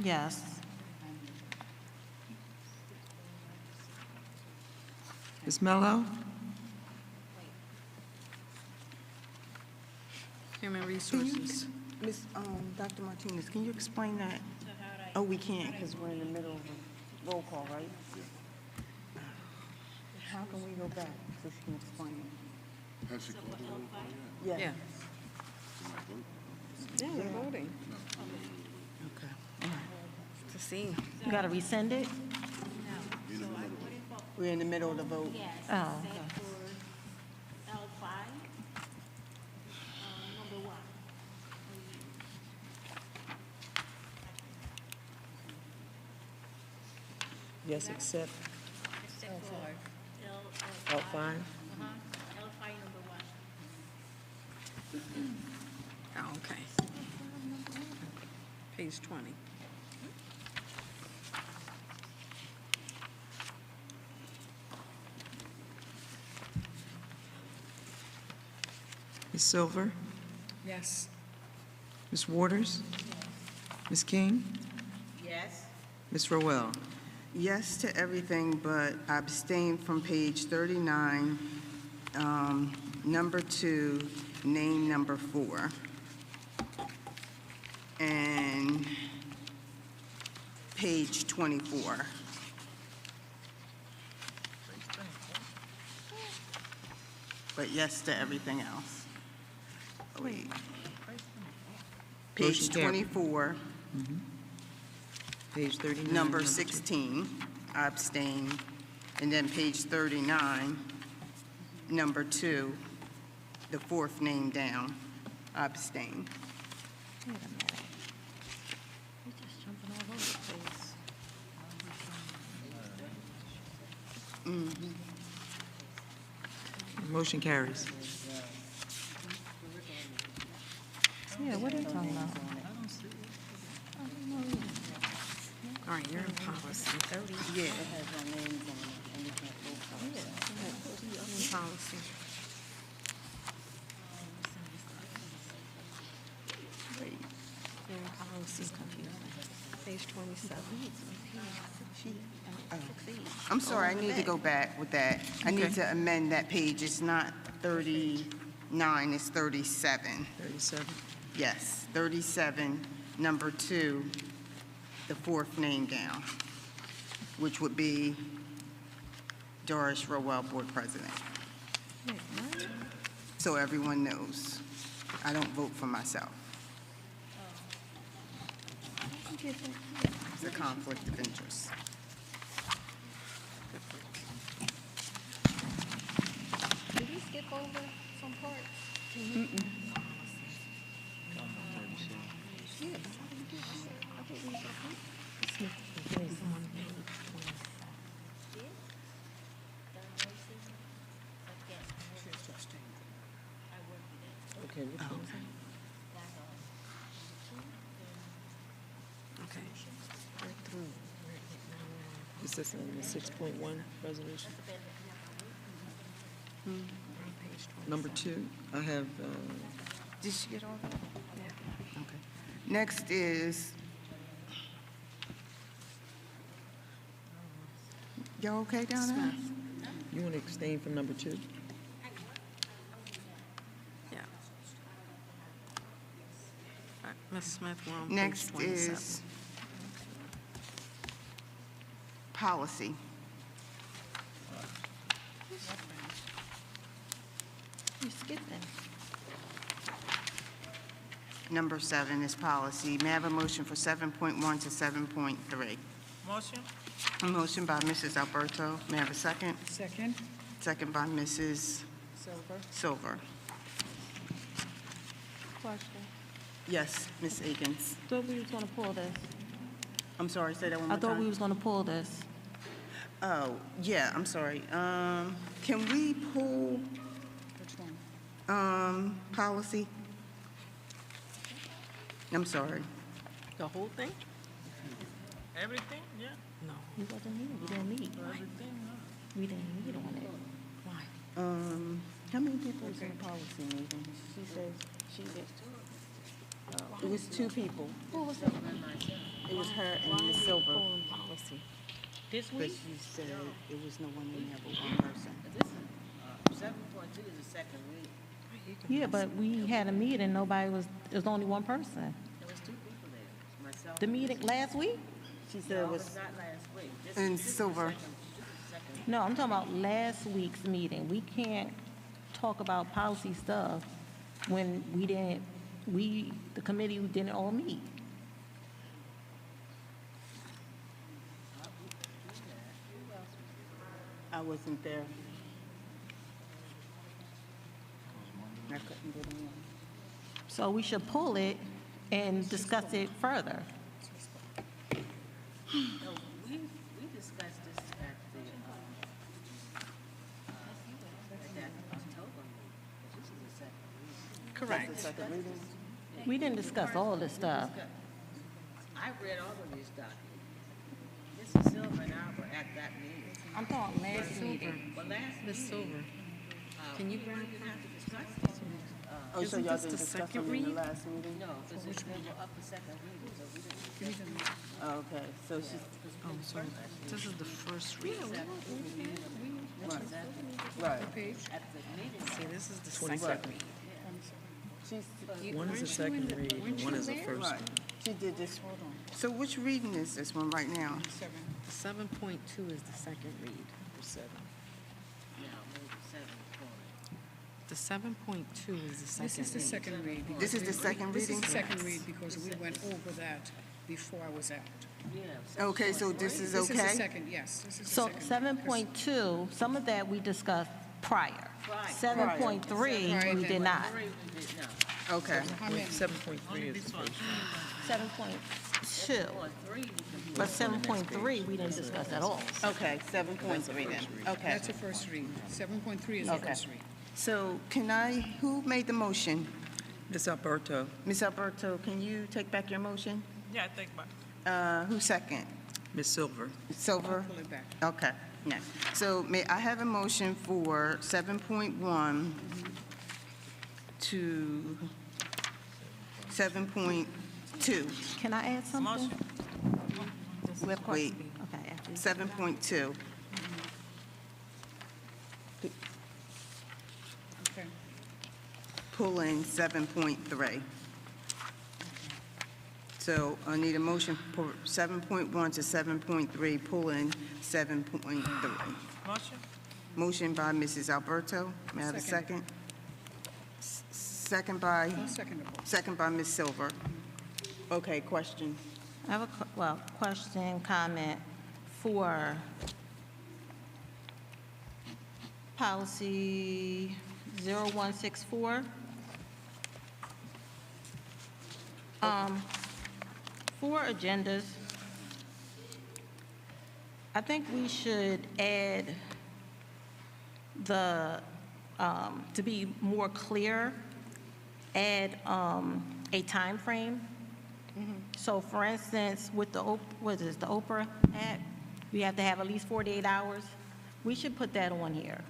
Speaker 10: Yes.
Speaker 2: Ms. Mello?
Speaker 1: Human Resources.
Speaker 4: Ms., Dr. Martinez, can you explain that? Oh, we can't, because we're in the middle of a roll call, right? How can we go back so she can explain it?
Speaker 16: Has she called the roll call
Speaker 4: Yeah.
Speaker 1: Yeah. Yeah, we're voting.
Speaker 4: Okay, all right.
Speaker 1: To see.
Speaker 10: You got to rescind it?
Speaker 4: We're in the middle of the vote.
Speaker 10: Oh, okay.
Speaker 2: Yes, except. L5?
Speaker 1: Oh, okay. Page 20.
Speaker 2: Ms. Silver?
Speaker 11: Yes.
Speaker 2: Ms. Waters? Ms. King?
Speaker 10: Yes.
Speaker 2: Ms. Rowell?
Speaker 4: Yes to everything, but I abstain from page 39, number 2, name number 4. And page 24. But yes to everything else. Wait. Page
Speaker 2: Motion carried.
Speaker 4: 24,
Speaker 2: Page 39.
Speaker 4: number
Speaker 2: two.
Speaker 4: 16, I abstain. And then page 39, number 2, the fourth name down, I abstain.
Speaker 10: Wait a minute. We're just jumping all over the place.
Speaker 2: Motion carries.
Speaker 10: Yeah, what are you talking about?
Speaker 1: All right, you're in policy.
Speaker 4: Yeah.
Speaker 1: Policy. You're in policy. Page 27.
Speaker 4: I'm sorry, I need to go back with that. I need to amend that page. It's not 39, it's 37.
Speaker 2: 37.
Speaker 4: Yes, 37, number 2, the fourth name down, which would be Doris Rowell, Board President. So everyone knows, I don't vote for myself. It's a conflict of interest.
Speaker 15: Did we skip over some parts?
Speaker 4: Mm-mm.
Speaker 15: Yes. I think we should.
Speaker 2: Okay, which one?
Speaker 1: Okay.
Speaker 2: Is this in the 6.1 resolution? Number 2, I have,
Speaker 4: Did she get all that? Okay. Next is, y'all okay down there?
Speaker 2: you want to abstain from number 2?
Speaker 1: Yeah. All right, Ms. Smith, we're on page
Speaker 4: Next
Speaker 1: 27.
Speaker 4: is policy.
Speaker 10: You skipped that.
Speaker 4: Number 7 is policy. May I have a motion for 7.1 to 7.3?
Speaker 18: Motion?
Speaker 4: A motion by Mrs. Alberto. May I have a second?
Speaker 11: Second.
Speaker 4: Second by Mrs. Silver.
Speaker 10: Question.
Speaker 4: Yes, Ms. Akins.
Speaker 10: Thought we was gonna pull this.
Speaker 4: I'm sorry, say that one
Speaker 10: I
Speaker 4: more
Speaker 10: thought we
Speaker 4: time.
Speaker 10: was gonna pull this.
Speaker 4: Oh, yeah, I'm sorry. Can we pull,
Speaker 11: Which one?
Speaker 4: policy? I'm sorry.
Speaker 1: The whole thing?
Speaker 18: Everything? Yeah.
Speaker 1: No.
Speaker 10: We wasn't here, we didn't meet.
Speaker 18: Everything, no.
Speaker 10: We didn't meet on it.
Speaker 1: Why?
Speaker 4: How many people was in the policy meeting? She says she did. It was 2 people.
Speaker 10: Who was it?
Speaker 4: It was her and Ms. Silver.
Speaker 1: Pulling policy.
Speaker 10: This
Speaker 4: But
Speaker 10: week?
Speaker 4: she said it was no one in there but one person.
Speaker 18: 7.2 is the second read.
Speaker 10: Yeah, but we had a meeting, nobody was, there's only one person.
Speaker 18: There was 2 people there. Myself.
Speaker 10: The meeting last week?
Speaker 4: She said it was,
Speaker 18: Not last week.
Speaker 4: and Silver.
Speaker 10: No, I'm talking about last week's meeting. We can't talk about policy stuff when the committee didn't all meet.
Speaker 4: I wasn't there. I couldn't get in.
Speaker 10: So we should pull it and discuss it further.
Speaker 18: We discussed this at October. This is the second read.
Speaker 1: Correct.
Speaker 10: We didn't discuss all this stuff.
Speaker 18: I read all of these documents. Mrs. Silver and I were at that meeting.
Speaker 10: I'm talking last meeting.
Speaker 18: Well, last
Speaker 1: Ms. Silver, can you grab
Speaker 18: we didn't have to discuss this.
Speaker 4: Oh, so
Speaker 1: Isn't
Speaker 4: y'all
Speaker 1: this
Speaker 4: didn't
Speaker 1: the
Speaker 4: discuss
Speaker 1: second
Speaker 4: them in the
Speaker 1: read?
Speaker 4: last meeting?
Speaker 18: No, because we were up for second reading, so we didn't.
Speaker 4: Oh, okay, so she,
Speaker 1: Oh, so this is the first read.
Speaker 4: right.
Speaker 18: At the meeting,
Speaker 1: See, this is the
Speaker 2: 27.
Speaker 1: second read.
Speaker 4: She's,
Speaker 2: One is a second read, one is a first.
Speaker 4: right. She did this. So which reading is this one right now?
Speaker 1: 7.2 is the second read.
Speaker 18: now, maybe 7
Speaker 1: The 7.2 is the second read.
Speaker 11: This is the second read. because
Speaker 4: This is the
Speaker 11: we-
Speaker 4: second
Speaker 11: This is
Speaker 4: reading?
Speaker 11: the second read because we went over that before I was out.
Speaker 4: Okay, so this is
Speaker 11: This is the
Speaker 4: okay?
Speaker 11: second, yes. This is the
Speaker 10: So
Speaker 11: second.
Speaker 10: 7.2, some of that we discussed prior.
Speaker 18: Right.
Speaker 10: 7.3, we did not.
Speaker 4: Okay.
Speaker 11: How many?
Speaker 2: 7.3 is the first.
Speaker 10: 7 point,
Speaker 4: 2. But 7.3, we didn't discuss at all. Okay, 7.3 then. Okay.
Speaker 17: That's a first read. 7.3 is a
Speaker 4: Okay.
Speaker 17: first read.
Speaker 4: So who made the motion?
Speaker 2: Ms. Alberto.
Speaker 4: Ms. Alberto, can you take back your motion?
Speaker 17: Yeah, I think about
Speaker 4: Who second?
Speaker 2: Ms. Silver.
Speaker 4: Silver?
Speaker 17: Pull it back.
Speaker 4: Okay, next. So may I have a motion for 7.1 to 7.2? Can I add something? Wait, okay, 7.2.
Speaker 17: Okay.
Speaker 4: Pulling 7.3. So I need a motion for 7.1 to 7.3, pulling 7.3.
Speaker 17: Motion?
Speaker 4: Motion by Mrs. Alberto. May I have a second? Second by?
Speaker 17: Secondable.
Speaker 4: Second by Ms. Silver. Okay, question.
Speaker 10: I have a question, comment for policy 0164. For agendas, I think we should add to be more clear, add a time frame. So for instance, with the, what is the Oprah Act, you have to have at least 48 hours. We should put that on here.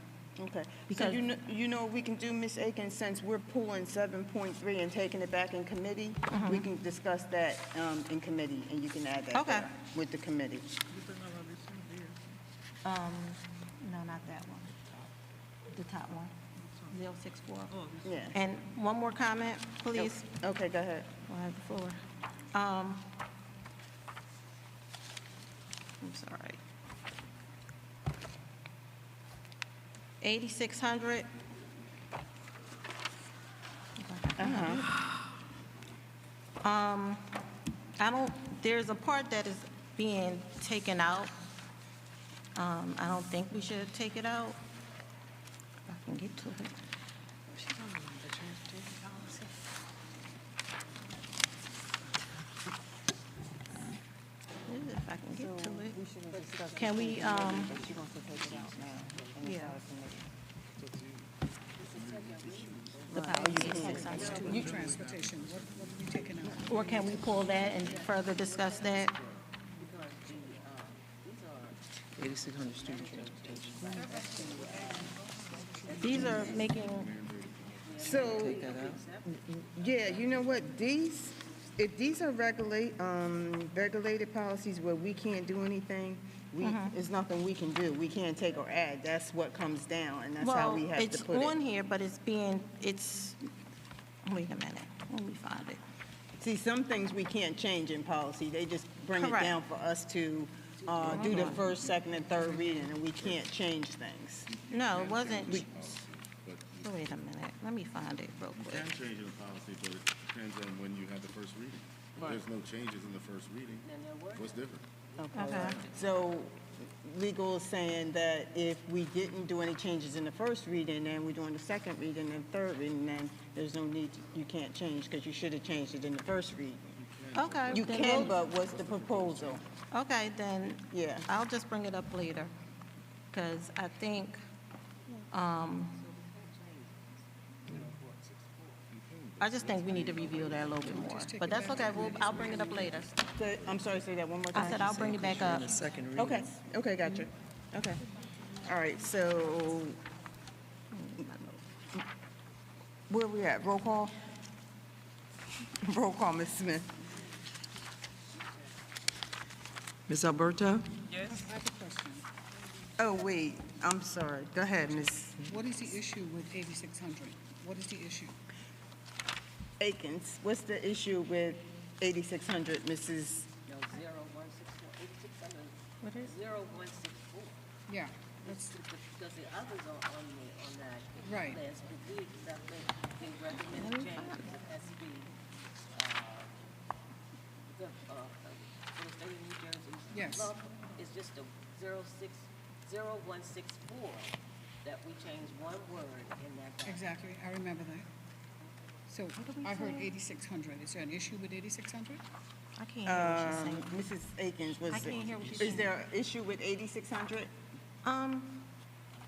Speaker 4: Okay. So
Speaker 10: Because-
Speaker 4: you know what we can do, Ms. Akins, since we're pulling 7.3 and taking it back in committee, we can discuss that in committee, and you can add that
Speaker 10: Okay.
Speaker 4: there with the committee.
Speaker 10: No, not that one. The top one, 064.
Speaker 4: Yeah.
Speaker 10: And one more comment, please.
Speaker 4: Okay, go ahead.
Speaker 10: I have the floor. I'm sorry. 8,600. There's a part that is being taken out. I don't think we should take it out. If I can get to it. If I can get to it. Can we, yeah. The policy is 600.
Speaker 17: New transportation, what are we taking out?
Speaker 10: Or can we pull that and further discuss that?
Speaker 2: 8,600 student transportation.
Speaker 10: These are making,
Speaker 4: So,
Speaker 2: Take that out.
Speaker 4: yeah, you know what, if these are regulated policies where we can't do anything, there's nothing we can do. We can't take or add. That's what comes down, and that's how
Speaker 10: well,
Speaker 4: we have
Speaker 10: it's
Speaker 4: to put
Speaker 10: on
Speaker 4: it.
Speaker 10: here, but it's, wait a minute, let me find it.
Speaker 4: See, some things we can't change in policy. They just bring it
Speaker 10: Correct.
Speaker 4: down for us to do the first, second, and third reading, and we can't change things.
Speaker 10: No, it wasn't, wait a minute, let me find it real
Speaker 19: You
Speaker 10: quick.
Speaker 19: can change in the policy, but it depends on when you have the first reading. There's no changes in the first reading. What's different?
Speaker 10: Okay.
Speaker 4: So legal is saying that if we didn't do any changes in the first reading, and we're doing the second reading and third reading, then there's no need, you can't change, because you should have changed it in the first reading.
Speaker 10: Okay.
Speaker 4: You
Speaker 10: then
Speaker 4: can,
Speaker 10: we'll-
Speaker 4: but what's the proposal?
Speaker 10: Okay, then
Speaker 4: Yeah.
Speaker 10: I'll just bring it up later, because I think, I just think we need to review that a little bit more. But that's okay, I'll bring it up later.
Speaker 4: I'm sorry, say that one more time.
Speaker 10: I said I'll bring it back up.
Speaker 4: Okay, okay, gotcha. Okay. All right, so where we at? Roll call? Roll call, Ms. Smith.
Speaker 2: Ms. Alberto?
Speaker 17: Yes. I have a question.
Speaker 4: Oh, wait, I'm sorry. Go ahead, Ms.
Speaker 17: What is the issue with 8,600? What is the issue?
Speaker 4: Akins. What's the issue with 8,600, Mrs.?
Speaker 18: No, 0164, 8,600.
Speaker 10: What is?
Speaker 18: 0164.
Speaker 17: Yeah, that's,
Speaker 18: Because the others are on that
Speaker 17: Right.
Speaker 18: list, but the recommended changes has to be, for the state of New Jersey.
Speaker 17: Yes.
Speaker 18: Law is just a 0164 that we change one word in that. document.
Speaker 17: exactly, I remember that. So I heard 8,600. Is there an issue with 8,600?
Speaker 18: I can't hear what she's saying.
Speaker 4: Mrs. Akins,
Speaker 18: I can't hear what she's saying.
Speaker 4: is there an issue with 8,600?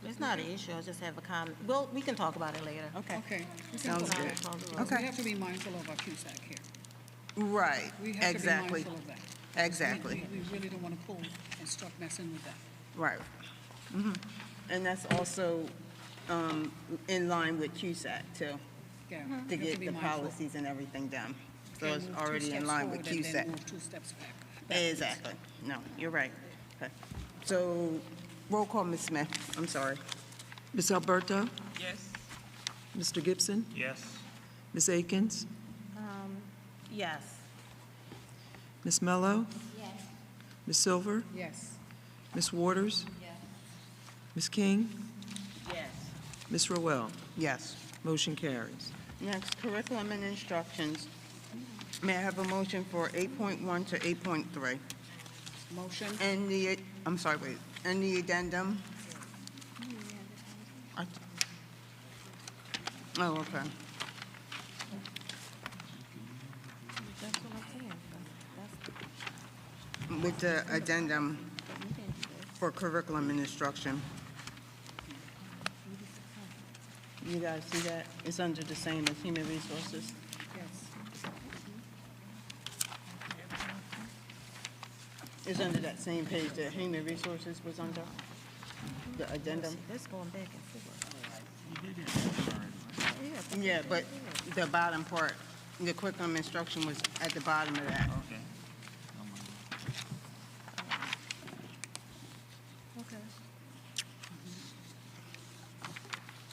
Speaker 18: It's not an issue, I just have a comment. Well, we can talk about it later.
Speaker 4: Okay.
Speaker 11: Okay.
Speaker 4: Sounds good.
Speaker 11: We have to be mindful of our CUSAC here.
Speaker 4: Right,
Speaker 11: We have to be
Speaker 4: exactly.
Speaker 11: mindful of that.
Speaker 4: Exactly.
Speaker 11: We really don't want to pull and start messing with that.
Speaker 4: Right. And that's also in line with CUSAC too,
Speaker 11: Yeah.
Speaker 4: to
Speaker 11: We have
Speaker 4: get
Speaker 11: be
Speaker 4: the
Speaker 11: mindful.
Speaker 4: policies and everything done. So
Speaker 11: Can't
Speaker 4: it's
Speaker 11: move two
Speaker 4: already in
Speaker 11: steps
Speaker 4: line with
Speaker 11: forward and then
Speaker 4: CUSAC.
Speaker 11: move 2 steps back.
Speaker 4: Exactly. No, you're right. Okay. So, roll call, Ms. Smith. I'm sorry.
Speaker 2: Ms. Alberto?
Speaker 4: Yes.
Speaker 2: Mr. Gibson?
Speaker 20: Yes.
Speaker 2: Ms. Akins?
Speaker 18: Yes.
Speaker 2: Ms. Mello?
Speaker 18: Yes.
Speaker 2: Ms. Silver?
Speaker 11: Yes.
Speaker 2: Ms. Waters?
Speaker 18: Yes.
Speaker 2: Ms. King?
Speaker 18: Yes.
Speaker 2: Ms. Rowell?
Speaker 4: Yes.
Speaker 2: Motion carries.
Speaker 4: Next, curriculum and instructions. May I have a motion for 8.1 to 8.3?
Speaker 11: Motion?
Speaker 4: And the, I'm sorry, wait, and the addendum? Oh, okay.
Speaker 18: That's what I'm saying. That's-
Speaker 4: With the addendum for curriculum and instruction. You guys see that? It's under the same as human resources.
Speaker 11: Yes.
Speaker 4: It's under that same page that human resources was under, the addendum.
Speaker 18: That's going back and forth.
Speaker 4: Yeah, but the bottom part, the curriculum instruction was at the bottom of that.
Speaker 20: Okay.
Speaker 18: Okay.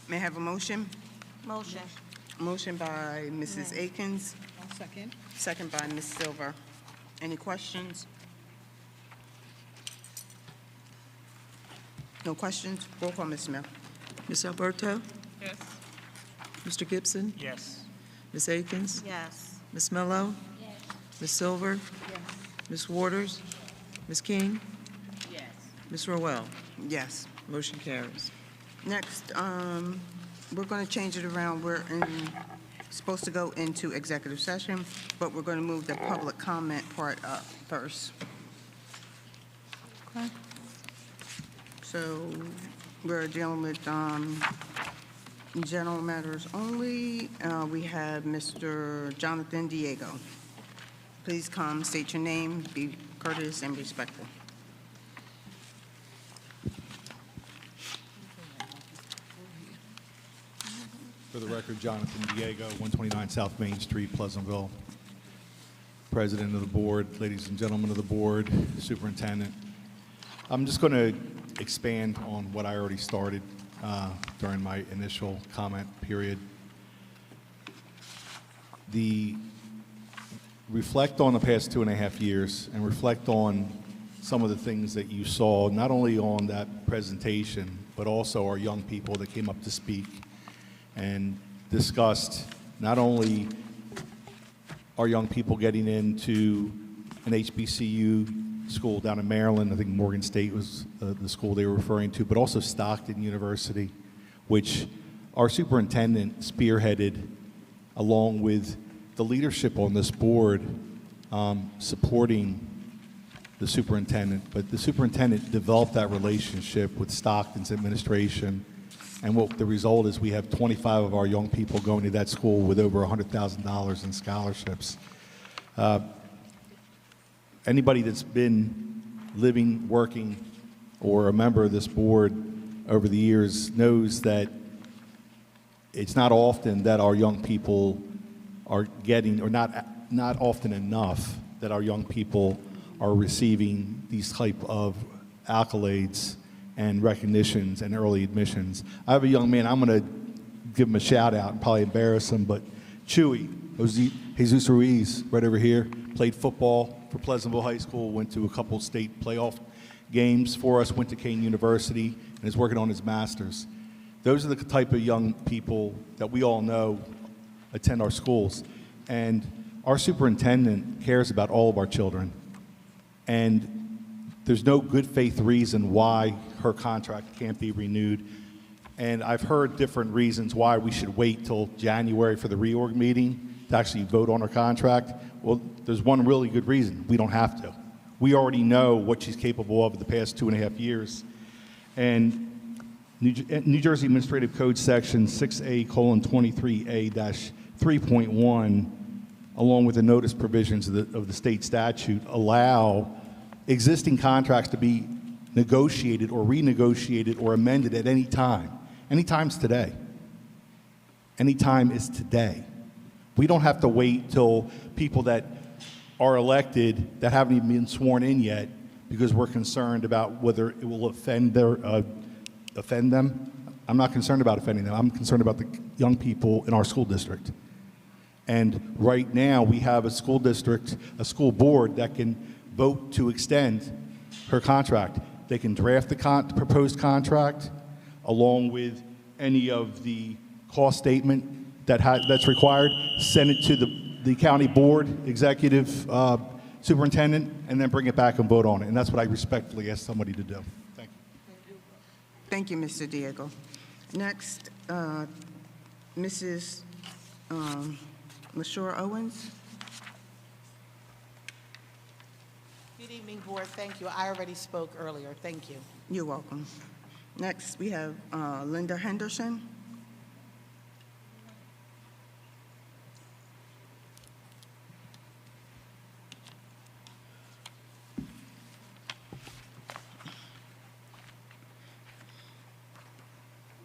Speaker 4: May I have a motion?
Speaker 18: Motion.
Speaker 4: Motion by Mrs. Akins,
Speaker 11: I'll second.
Speaker 4: second by Ms. Silver. Any questions? No questions? Roll call, Ms. Smith.
Speaker 2: Ms. Alberto?
Speaker 18: Yes.
Speaker 2: Mr. Gibson?
Speaker 20: Yes.
Speaker 2: Ms. Akins?
Speaker 18: Yes.
Speaker 2: Ms. Mello?
Speaker 18: Yes.
Speaker 2: Ms. Silver?
Speaker 11: Yes.
Speaker 2: Ms. Waters? Ms. King?
Speaker 18: Yes.
Speaker 2: Ms. Rowell?
Speaker 4: Yes.
Speaker 2: Motion carries.
Speaker 4: Next, we're going to change it around. We're supposed to go into executive session, but we're going to move the public comment part up first. Okay. So we're dealing with general matters only. We have Mr. Jonathan Diego. Please come, state your name, be courteous and respectful.
Speaker 5: For the record, Jonathan Diego, 129 South Main Street, Pleasantville. President of the board, ladies and gentlemen of the board, superintendent. I'm just going to expand on what I already started during my initial comment period. Reflect on the past 2.5 years and reflect on some of the things that you saw, not only on that presentation, but also our young people that came up to speak and discussed not only our young people getting into an HBCU school down in Maryland, I think Morgan State was the school they were referring to, but also Stockton University, which our superintendent spearheaded along with the leadership on this board supporting the superintendent. But the superintendent developed that relationship with Stockton's administration. And what the result is, we have 25 of our young people going to that school with over $100,000 in scholarships. Anybody that's been living, working, or a member of this board over the years knows that it's not often that our young people are getting, or not often enough that our young people are receiving these type of accolades and recognitions and early admissions. I have a young man, I'm going to give him a shout out and probably embarrass him, but Chewy, Jesus Ruiz, right over here, played football for Pleasantville High School, went to a couple state playoff games for us, went to Kane University, and is working on his master's. Those are the type of young people that we all know attend our schools. And our superintendent cares about all of our children. And there's no good faith reason why her contract can't be renewed. And I've heard different reasons why we should wait till January for the reorg meeting to actually vote on her contract. Well, there's one really good reason. We don't have to. We already know what she's capable of the past 2.5 years. And New Jersey Administrative Code Section 6A:23A-3.1, along with the notice provisions of the state statute, allow existing contracts to be negotiated or renegotiated or amended at any time. Any time's today. Any time is today. We don't have to wait till people that are elected that haven't even been sworn in yet because we're concerned about whether it will offend them. I'm not concerned about offending them. I'm concerned about the young people in our school district. And right now, we have a school district, a school board that can vote to extend her contract. They can draft the proposed contract along with any of the cost statement that's required, send it to the county board, executive superintendent, and then bring it back and vote on it. And that's what I respectfully ask somebody to do. Thank you.
Speaker 4: Thank you, Mr. Diego. Next, Mrs. LaShore Owens.
Speaker 13: Good evening, Board. Thank you. I already spoke earlier. Thank you.
Speaker 4: You're welcome. Next, we have Linda Henderson.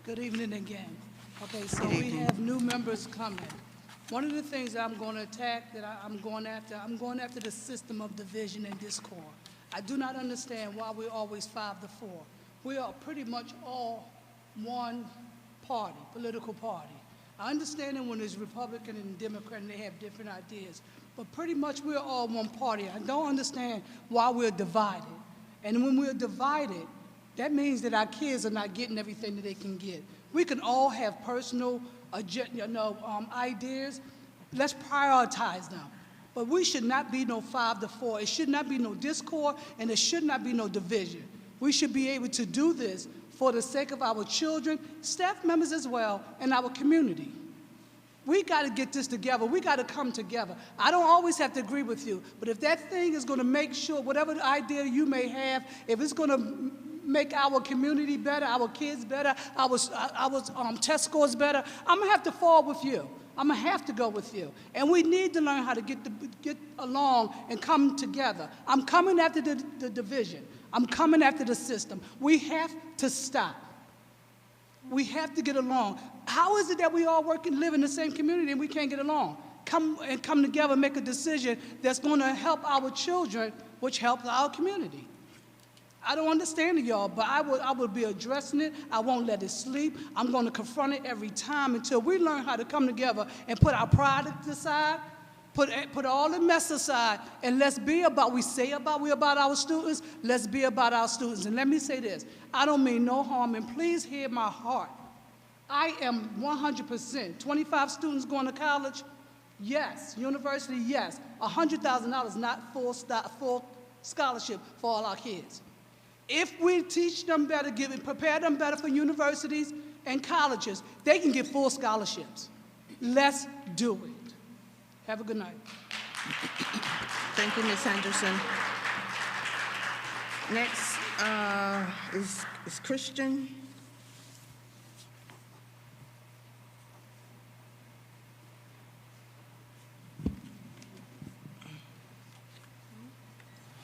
Speaker 11: Good evening again. Okay, so we have new members coming. One of the things that I'm going to attack, that I'm going after the system of division and discord. I do not understand why we're always 5-4. We are pretty much all one party, political party. I understand that when it's Republican and Democrat and they have different ideas, but pretty much we're all one party. I don't understand why we're divided. And when we're divided, that means that our kids are not getting everything that they can get. We can all have personal ideas. Let's prioritize them. But we should not be no 5-4. It should not be no discord, and there should not be no division. We should be able to do this for the sake of our children, staff members as well, and our community. We got to get this together. We got to come together. I don't always have to agree with you, but if that thing is going to make sure, whatever idea you may have, if it's going to make our community better, our kids better, our test scores better, I'm going to have to fall with you. I'm going to have to go with you. And we need to learn how to get along and come together. I'm coming after the division. I'm coming after the system. We have to stop. We have to get along. How is it that we all work and live in the same community and we can't get along? Come together and make a decision that's going to help our children, which helps our community. I don't understand it, y'all, but I will be addressing it. I won't let it sleep. I'm going to confront it every time until we learn how to come together and put our pride aside, put all the mess aside, and let's be about, we about our students, let's be about our students. And let me say this, I don't mean no harm, and please hear my heart. I am 100%, 25 students going to college, yes. University, yes. $100,000, not full scholarship for all our kids. If we teach them better, prepare them better for universities and colleges, they can get full scholarships. Let's do it. Have a good night.
Speaker 4: Thank you, Ms. Henderson. Next is Christian.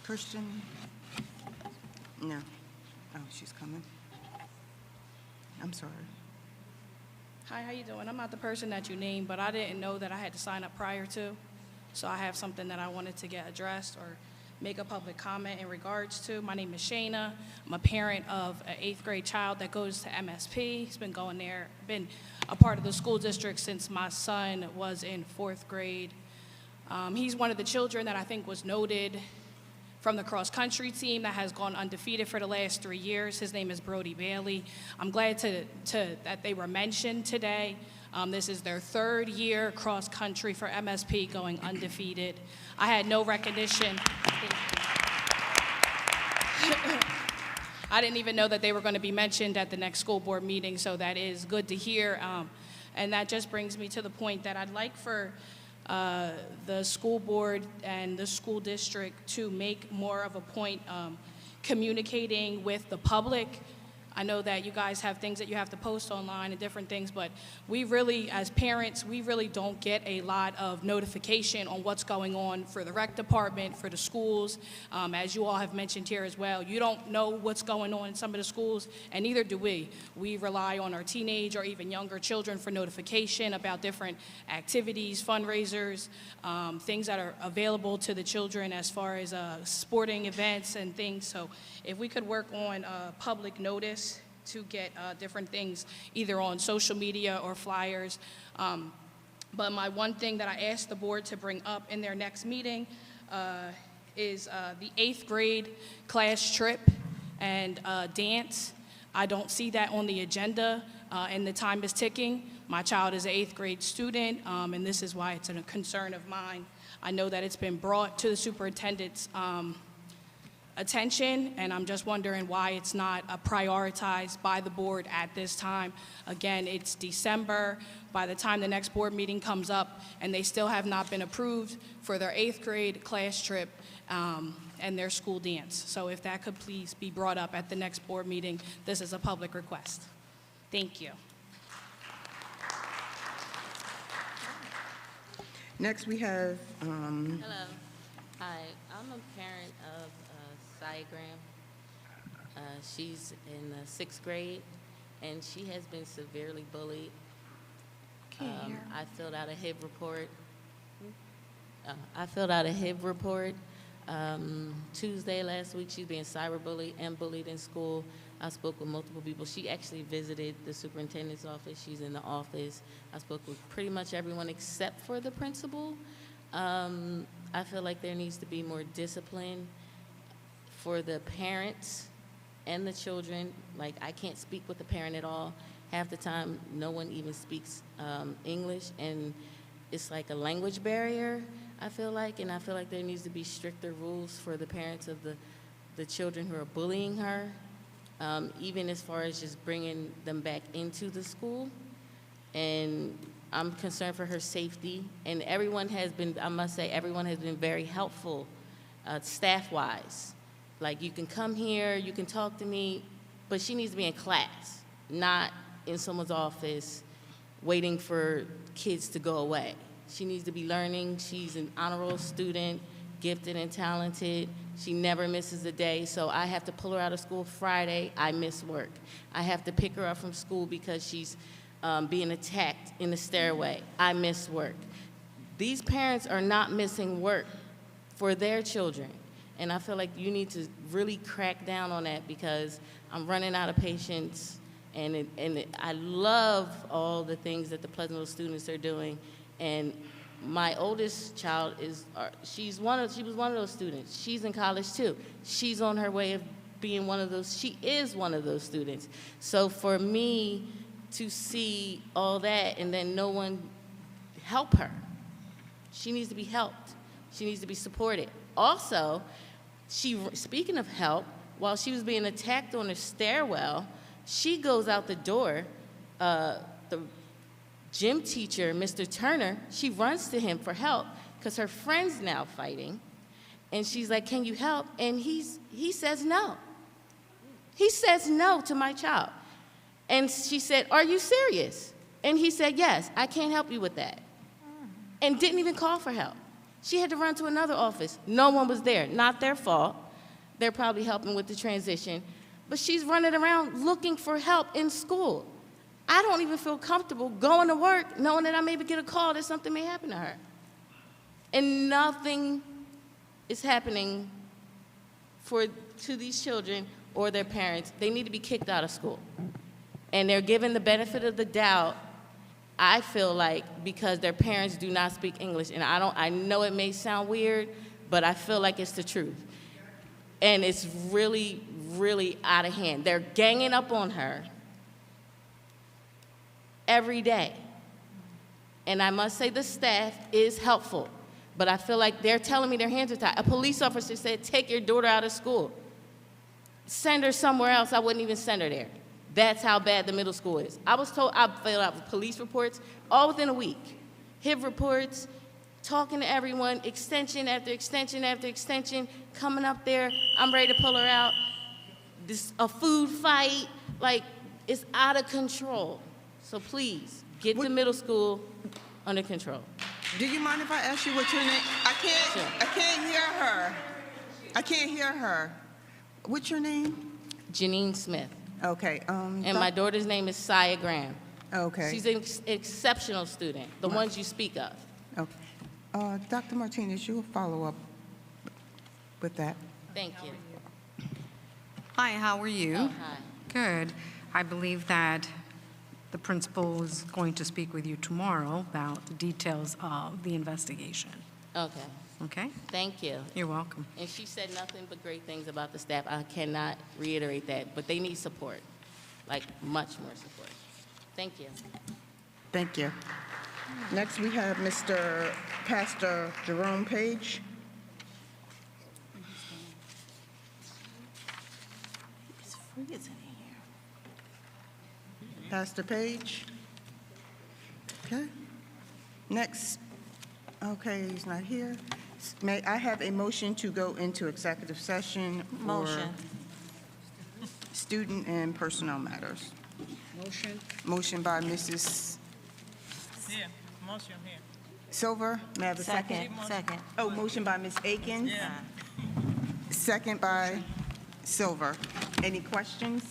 Speaker 4: Christian? No. Oh, she's coming. I'm sorry.
Speaker 9: Hi, how you doing? I'm not the person that you named, but I didn't know that I had to sign up prior to. So I have something that I wanted to get addressed or make a public comment in regards to. My name is Shayna. I'm a parent of an 8th grade child that goes to MSP. He's been going there, been a part of the school district since my son was in 4th grade. He's one of the children that I think was noted from the cross-country team that has gone undefeated for the last 3 years. His name is Brody Bailey. I'm glad that they were mentioned today. This is their 3rd year cross-country for MSP going undefeated. I had no recognition. I didn't even know that they were going to be mentioned at the next school board meeting, so that is good to hear. And that just brings me to the point that I'd like for the school board and the school district to make more of a point communicating with the public. I know that you guys have things that you have to post online and different things, but we really, as parents, we really don't get a lot of notification on what's going on for the rec department, for the schools. As you all have mentioned here as well, you don't know what's going on in some of the schools, and neither do we. We rely on our teenage or even younger children for notification about different activities, fundraisers, things that are available to the children as far as sporting events and things. So if we could work on public notice to get different things either on social media or flyers. But my one thing that I asked the board to bring up in their next meeting is the 8th grade class trip and dance. I don't see that on the agenda, and the time is ticking. My child is an 8th grade student, and this is why it's a concern of mine. I know that it's been brought to the superintendent's attention, and I'm just wondering why it's not prioritized by the board at this time. Again, it's December. By the time the next board meeting comes up, and they still have not been approved for their 8th grade class trip and their school dance. So if that could please be brought up at the next board meeting, this is a public request. Thank you.
Speaker 2: Next, we have,
Speaker 20: Hello. Hi, I'm a parent of Diagram. She's in the 6th grade, and she has been severely bullied. I filled out a HIB report. Tuesday last week. She's being cyberbullied and bullied in school. I spoke with multiple people. She actually visited the superintendent's office. She's in the office. I spoke with pretty much everyone except for the principal. I feel like there needs to be more discipline for the parents and the children. Like, I can't speak with the parent at all. Half the time, no one even speaks English, and it's like a language barrier, I feel like, and I feel like there needs to be stricter rules for the parents of the children who are bullying her, even as far as just bringing them back into the school. And I'm concerned for her safety, and everyone has been, I must say, everyone has been very helpful, staff-wise. Like, you can come here, you can talk to me, but she needs to be in class, not in someone's office waiting for kids to go away. She needs to be learning. She's an honor roll student, gifted and talented. She never misses a day, so I have to pull her out of school Friday. I miss work. I have to pick her up from school because she's being attacked in the stairway. I miss work. These parents are not missing work for their children. And I feel like you need to really crack down on that, because I'm running out of patience, and I love all the things that the Pleasantville students are doing. And my oldest child she was one of those students. She's in college too. She's on her way of being one of those. She is one of those students. So for me to see all that and then no one help her, she needs to be helped. She needs to be supported. Also, speaking of help, while she was being attacked on the stairwell, she goes out the door. The gym teacher, Mr. Turner, she runs to him for help because her friend's now fighting. And she's like, "Can you help?" And he says no. He says no to my child. And she said, "Are you serious?" And he said, "Yes, I can't help you with that." And didn't even call for help. She had to run to another office. No one was there. Not their fault. They're probably helping with the transition. But she's running around looking for help in school. I don't even feel comfortable going to work knowing that I maybe get a call that something may happen to her. And nothing is happening to these children or their parents. They need to be kicked out of school. And they're given the benefit of the doubt, I feel like, because their parents do not speak English. And I know it may sound weird, but I feel like it's the truth. And it's really, really out of hand. They're ganging up on her every day. And I must say the staff is helpful, but I feel like they're telling me their hands are tied. A police officer said, "Take your daughter out of school. Send her somewhere else." I wouldn't even send her there. That's how bad the middle school is. I was told I filled out police reports all within a week. HIB reports, talking to everyone, extension after extension after extension, coming up there, I'm ready to pull her out. A food fight, like, it's out of control. So please, get the middle school under control.
Speaker 2: Do you mind if I ask you what your name? I can't hear her. I can't hear her. What's your name?
Speaker 20: Janine Smith.
Speaker 2: Okay.
Speaker 20: And my daughter's name is Saya Graham.
Speaker 2: Okay.
Speaker 20: She's an exceptional student, the ones you speak of.
Speaker 2: Okay. Dr. Martinez, you'll follow up with that.
Speaker 20: Thank you.
Speaker 1: Hi, how are you?
Speaker 20: Oh, hi.
Speaker 1: Good. I believe that the principal is going to speak with you tomorrow about the details of the investigation.
Speaker 20: Okay.
Speaker 1: Okay?
Speaker 20: Thank you.
Speaker 1: You're welcome.
Speaker 20: And she said nothing but great things about the staff. I cannot reiterate that, but they need support, like much more support. Thank you.
Speaker 4: Thank you. Next, we have Mr. Pastor Jerome Page.
Speaker 10: It's freezing in here.
Speaker 4: Pastor Page. Okay. Next, okay, he's not here. May I have a motion to go into executive session for
Speaker 10: Motion.
Speaker 4: student and personnel matters?
Speaker 11: Motion.
Speaker 4: Motion by Mrs.
Speaker 18: Yeah, motion here.
Speaker 4: Silver. May I have a second?
Speaker 10: Second.
Speaker 4: Oh, motion by Ms. Akins.
Speaker 18: Yeah.
Speaker 4: Second by Silver. Any questions?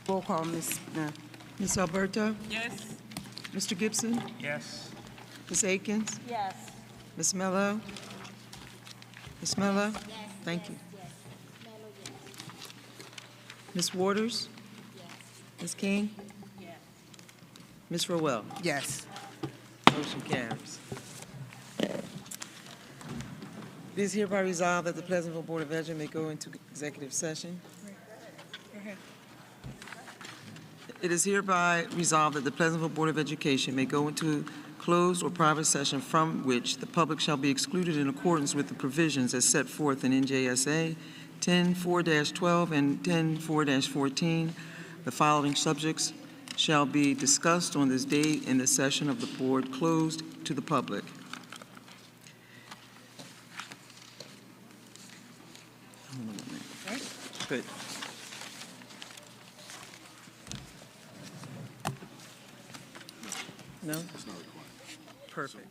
Speaker 4: Roll call, Ms. Smith.
Speaker 2: Ms. Alberto?
Speaker 18: Yes.
Speaker 2: Mr. Gibson?
Speaker 18: Yes.
Speaker 2: Ms. Akins?
Speaker 10: Yes.
Speaker 2: Ms. Mello? Ms. Mello? Thank you. Ms. Waters? Ms. King? Ms. Rowell?
Speaker 4: Yes.
Speaker 2: Motion carries. It is hereby resolved that the Pleasantville Board of Education may go into executive session.
Speaker 11: Go ahead.
Speaker 2: It is hereby resolved that the Pleasantville Board of Education may go into closed or private session from which the public shall be excluded in accordance with the provisions as set forth in NJSA 10-4-12 and 10-4-14. The following subjects shall be discussed on this date in the session of the board closed to the public. Good. No? It's not required. Perfect.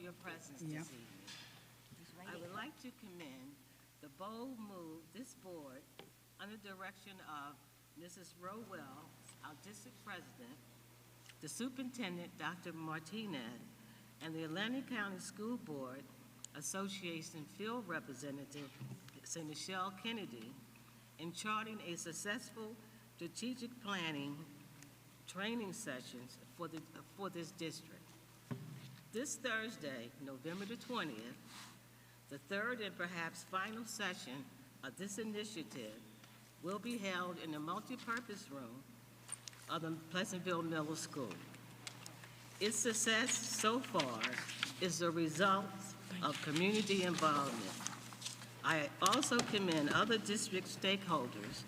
Speaker 18: your presence
Speaker 11: Yep.
Speaker 18: this evening. I would like to commend the bold move this board, under direction of Mrs. Rowell, our district president, the superintendent, Dr. Martinez, and the Atlantic County School Board Association Field Representative, Michelle Kennedy, in charting a successful strategic planning training sessions for this district. This Thursday, November the 20th, the third and perhaps final session of this initiative will be held in the multipurpose room of the Pleasantville Middle School. Its success so far is the result of community involvement. I also commend other district stakeholders,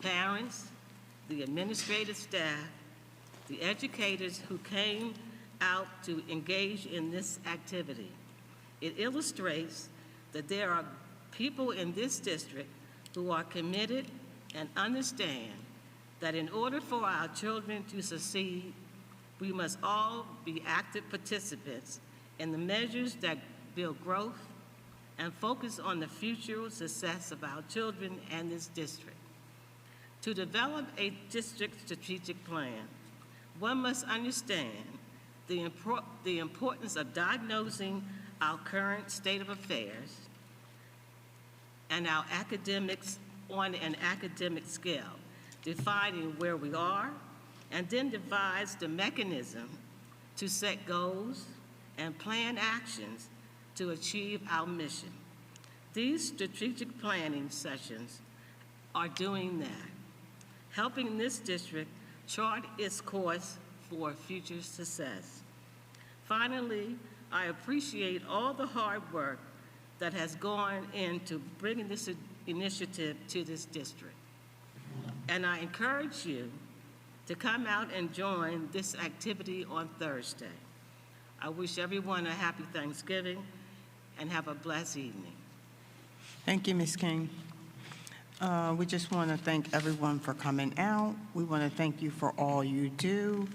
Speaker 18: parents, the administrative staff, the educators who came out to engage in this activity. It illustrates that there are people in this district who are committed and understand that in order for our children to succeed, we must all be active participants in the measures that build growth and focus on the future success of our children and this district. To develop a district strategic plan, one must understand the importance of diagnosing our current state of affairs and our academics on an academic scale, defining where we are, and then devise the mechanism to set goals and plan actions to achieve our mission. These strategic planning sessions are doing that, helping this district chart its course for future success. Finally, I appreciate all the hard work that has gone into bringing this initiative to this district. And I encourage you to come out and join this activity on Thursday. I wish everyone a happy Thanksgiving and have a blessed evening.
Speaker 4: Thank you, Ms. King. We just want to thank everyone for coming out. We want to thank you for all you do.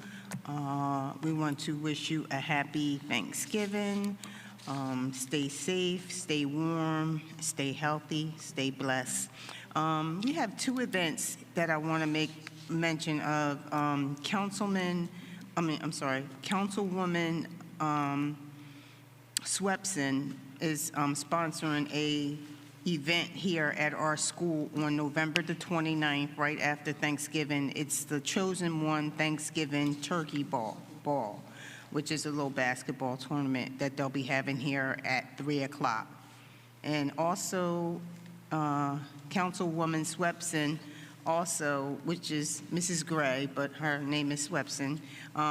Speaker 4: We want to wish you a happy Thanksgiving. Stay safe, stay warm, stay healthy, stay blessed. We have two events that I want to make mention of. Councilwoman Swepson is sponsoring a event here at our school on November the 29th, right after Thanksgiving. It's the Chosen One Thanksgiving Turkey Ball, which is a little basketball tournament that they'll be having here at 3 o'clock. And also, Councilwoman Swepson, also, which is Mrs. Gray, but her name is Swepson,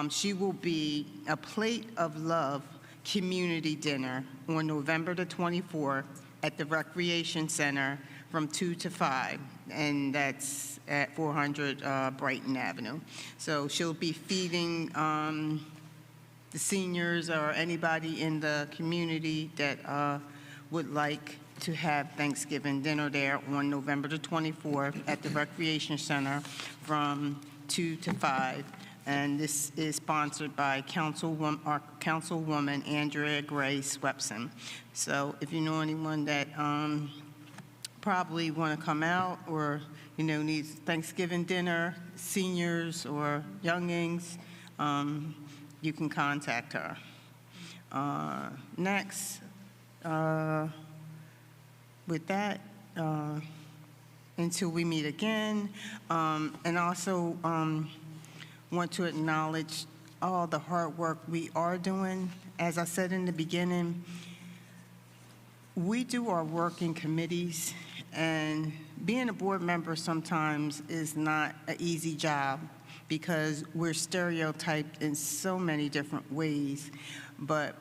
Speaker 4: she will be a Plate of Love community dinner on November the 24th at the Recreation Center from 2 to 5, and that's at 400 Brighton Avenue. So she'll be feeding the seniors or anybody in the community that would like to have Thanksgiving dinner there on November the 24th at the Recreation Center from 2 to 5. And this is sponsored by Councilwoman Andrea Gray Swepson. So if you know anyone that probably want to come out or, needs Thanksgiving dinner, seniors or youngings, you can contact her. Next, with that, until we meet again, and also want to acknowledge all the hard work we are doing. As I said in the beginning, we do our work in committees, and being a board member sometimes is not an easy job because we're stereotyped in so many different ways. But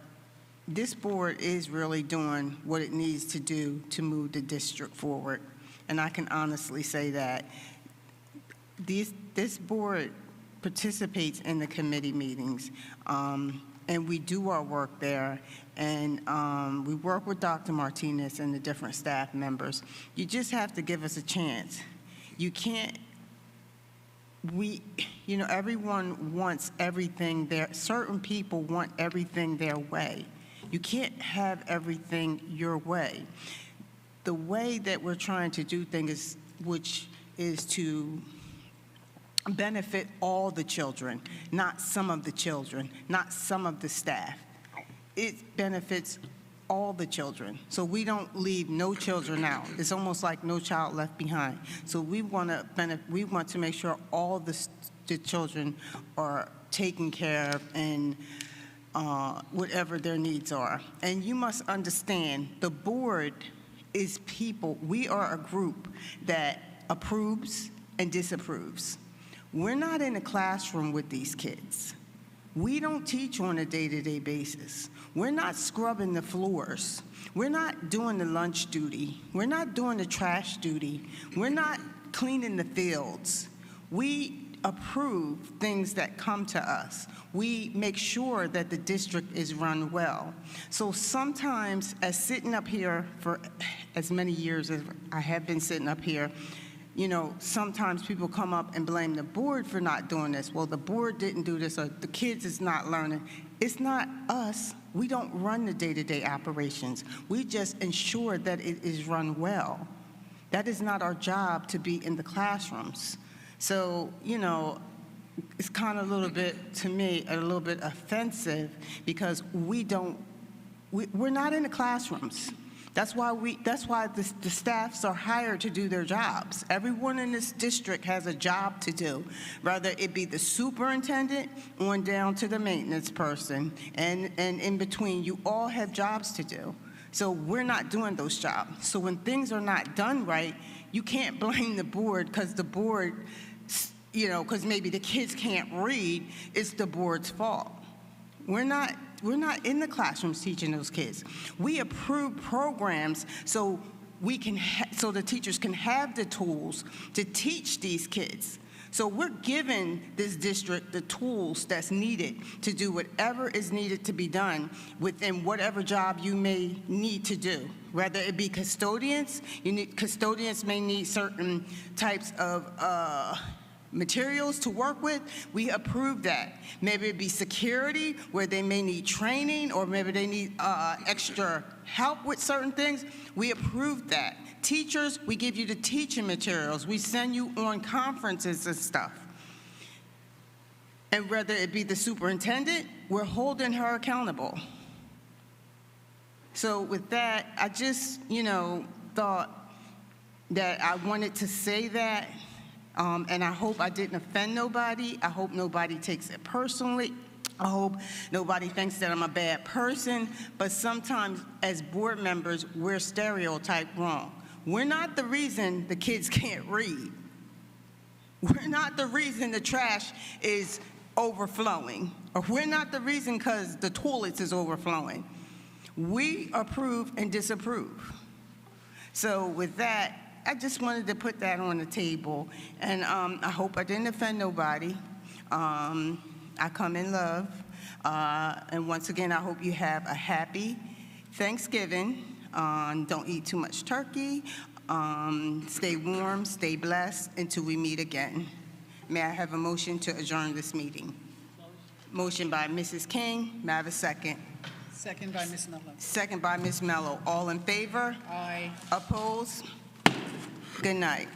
Speaker 4: this board is really doing what it needs to do to move the district forward. And I can honestly say that this board participates in the committee meetings, and we do our work there, and we work with Dr. Martinez and the different staff members. You just have to give us a chance. You can't, everyone wants everything certain people want everything their way. You can't have everything your way. The way that we're trying to do things, which is to benefit all the children, not some of the children, not some of the staff. It benefits all the children. So we don't leave no children out. It's almost like no child left behind. So we want to make sure all the children are taken care of and whatever their needs are. And you must understand, the board is people. We are a group that approves and disapproves. We're not in a classroom with these kids. We don't teach on a day-to-day basis. We're not scrubbing the floors. We're not doing the lunch duty. We're not doing the trash duty. We're not cleaning the fields. We approve things that come to us. We make sure that the district is run well. So sometimes, as sitting up here for as many years as I have been sitting up here, you know, sometimes people come up and blame the board for not doing this. Well, the board didn't do this, or the kids is not learning. It's not us. We don't run the day-to-day operations. We just ensure that it is run well. That is not our job, to be in the classrooms. So, you know, it's kind of a little bit, to me, a little bit offensive, because we're not in the classrooms. That's why the staffs are hired to do their jobs. Everyone in this district has a job to do, whether it be the superintendent on down to the maintenance person, and in between, you all have jobs to do. So we're not doing those jobs. So when things are not done right, you can't blame the board, because the board, you know, because maybe the kids can't read. It's the board's fault. We're not in the classrooms teaching those kids. We approve programs so so the teachers can have the tools to teach these kids. So we're giving this district the tools that's needed to do whatever is needed to be done within whatever job you may need to do. Whether it be custodians, custodians may need certain types of materials to work with. We approve that. Maybe it be security, where they may need training, or maybe they need extra help with certain things. We approve that. Teachers, we give you the teaching materials. We send you on conferences and stuff. And whether it be the superintendent, we're holding her accountable. So with that, I just, you know, thought that I wanted to say that. And I hope I didn't offend nobody. I hope nobody takes it personally. I hope nobody thinks that I'm a bad person. But sometimes, as board members, we're stereotyped wrong. We're not the reason the kids can't read. We're not the reason the trash is overflowing. Or we're not the reason because the toilets is overflowing. We approve and disapprove. So with that, I just wanted to put that on the table, and I hope I didn't offend nobody. I come in love, and once again, I hope you have a happy Thanksgiving. Don't eat too much turkey. Stay warm, stay blessed until we meet again. May I have a motion to adjourn this meeting? Motion by Mrs. King. May I have a second?
Speaker 17: Second by Ms. Mello.
Speaker 4: Second by Ms. Mello. All in favor?
Speaker 17: Aye.
Speaker 4: Opposed? Good night.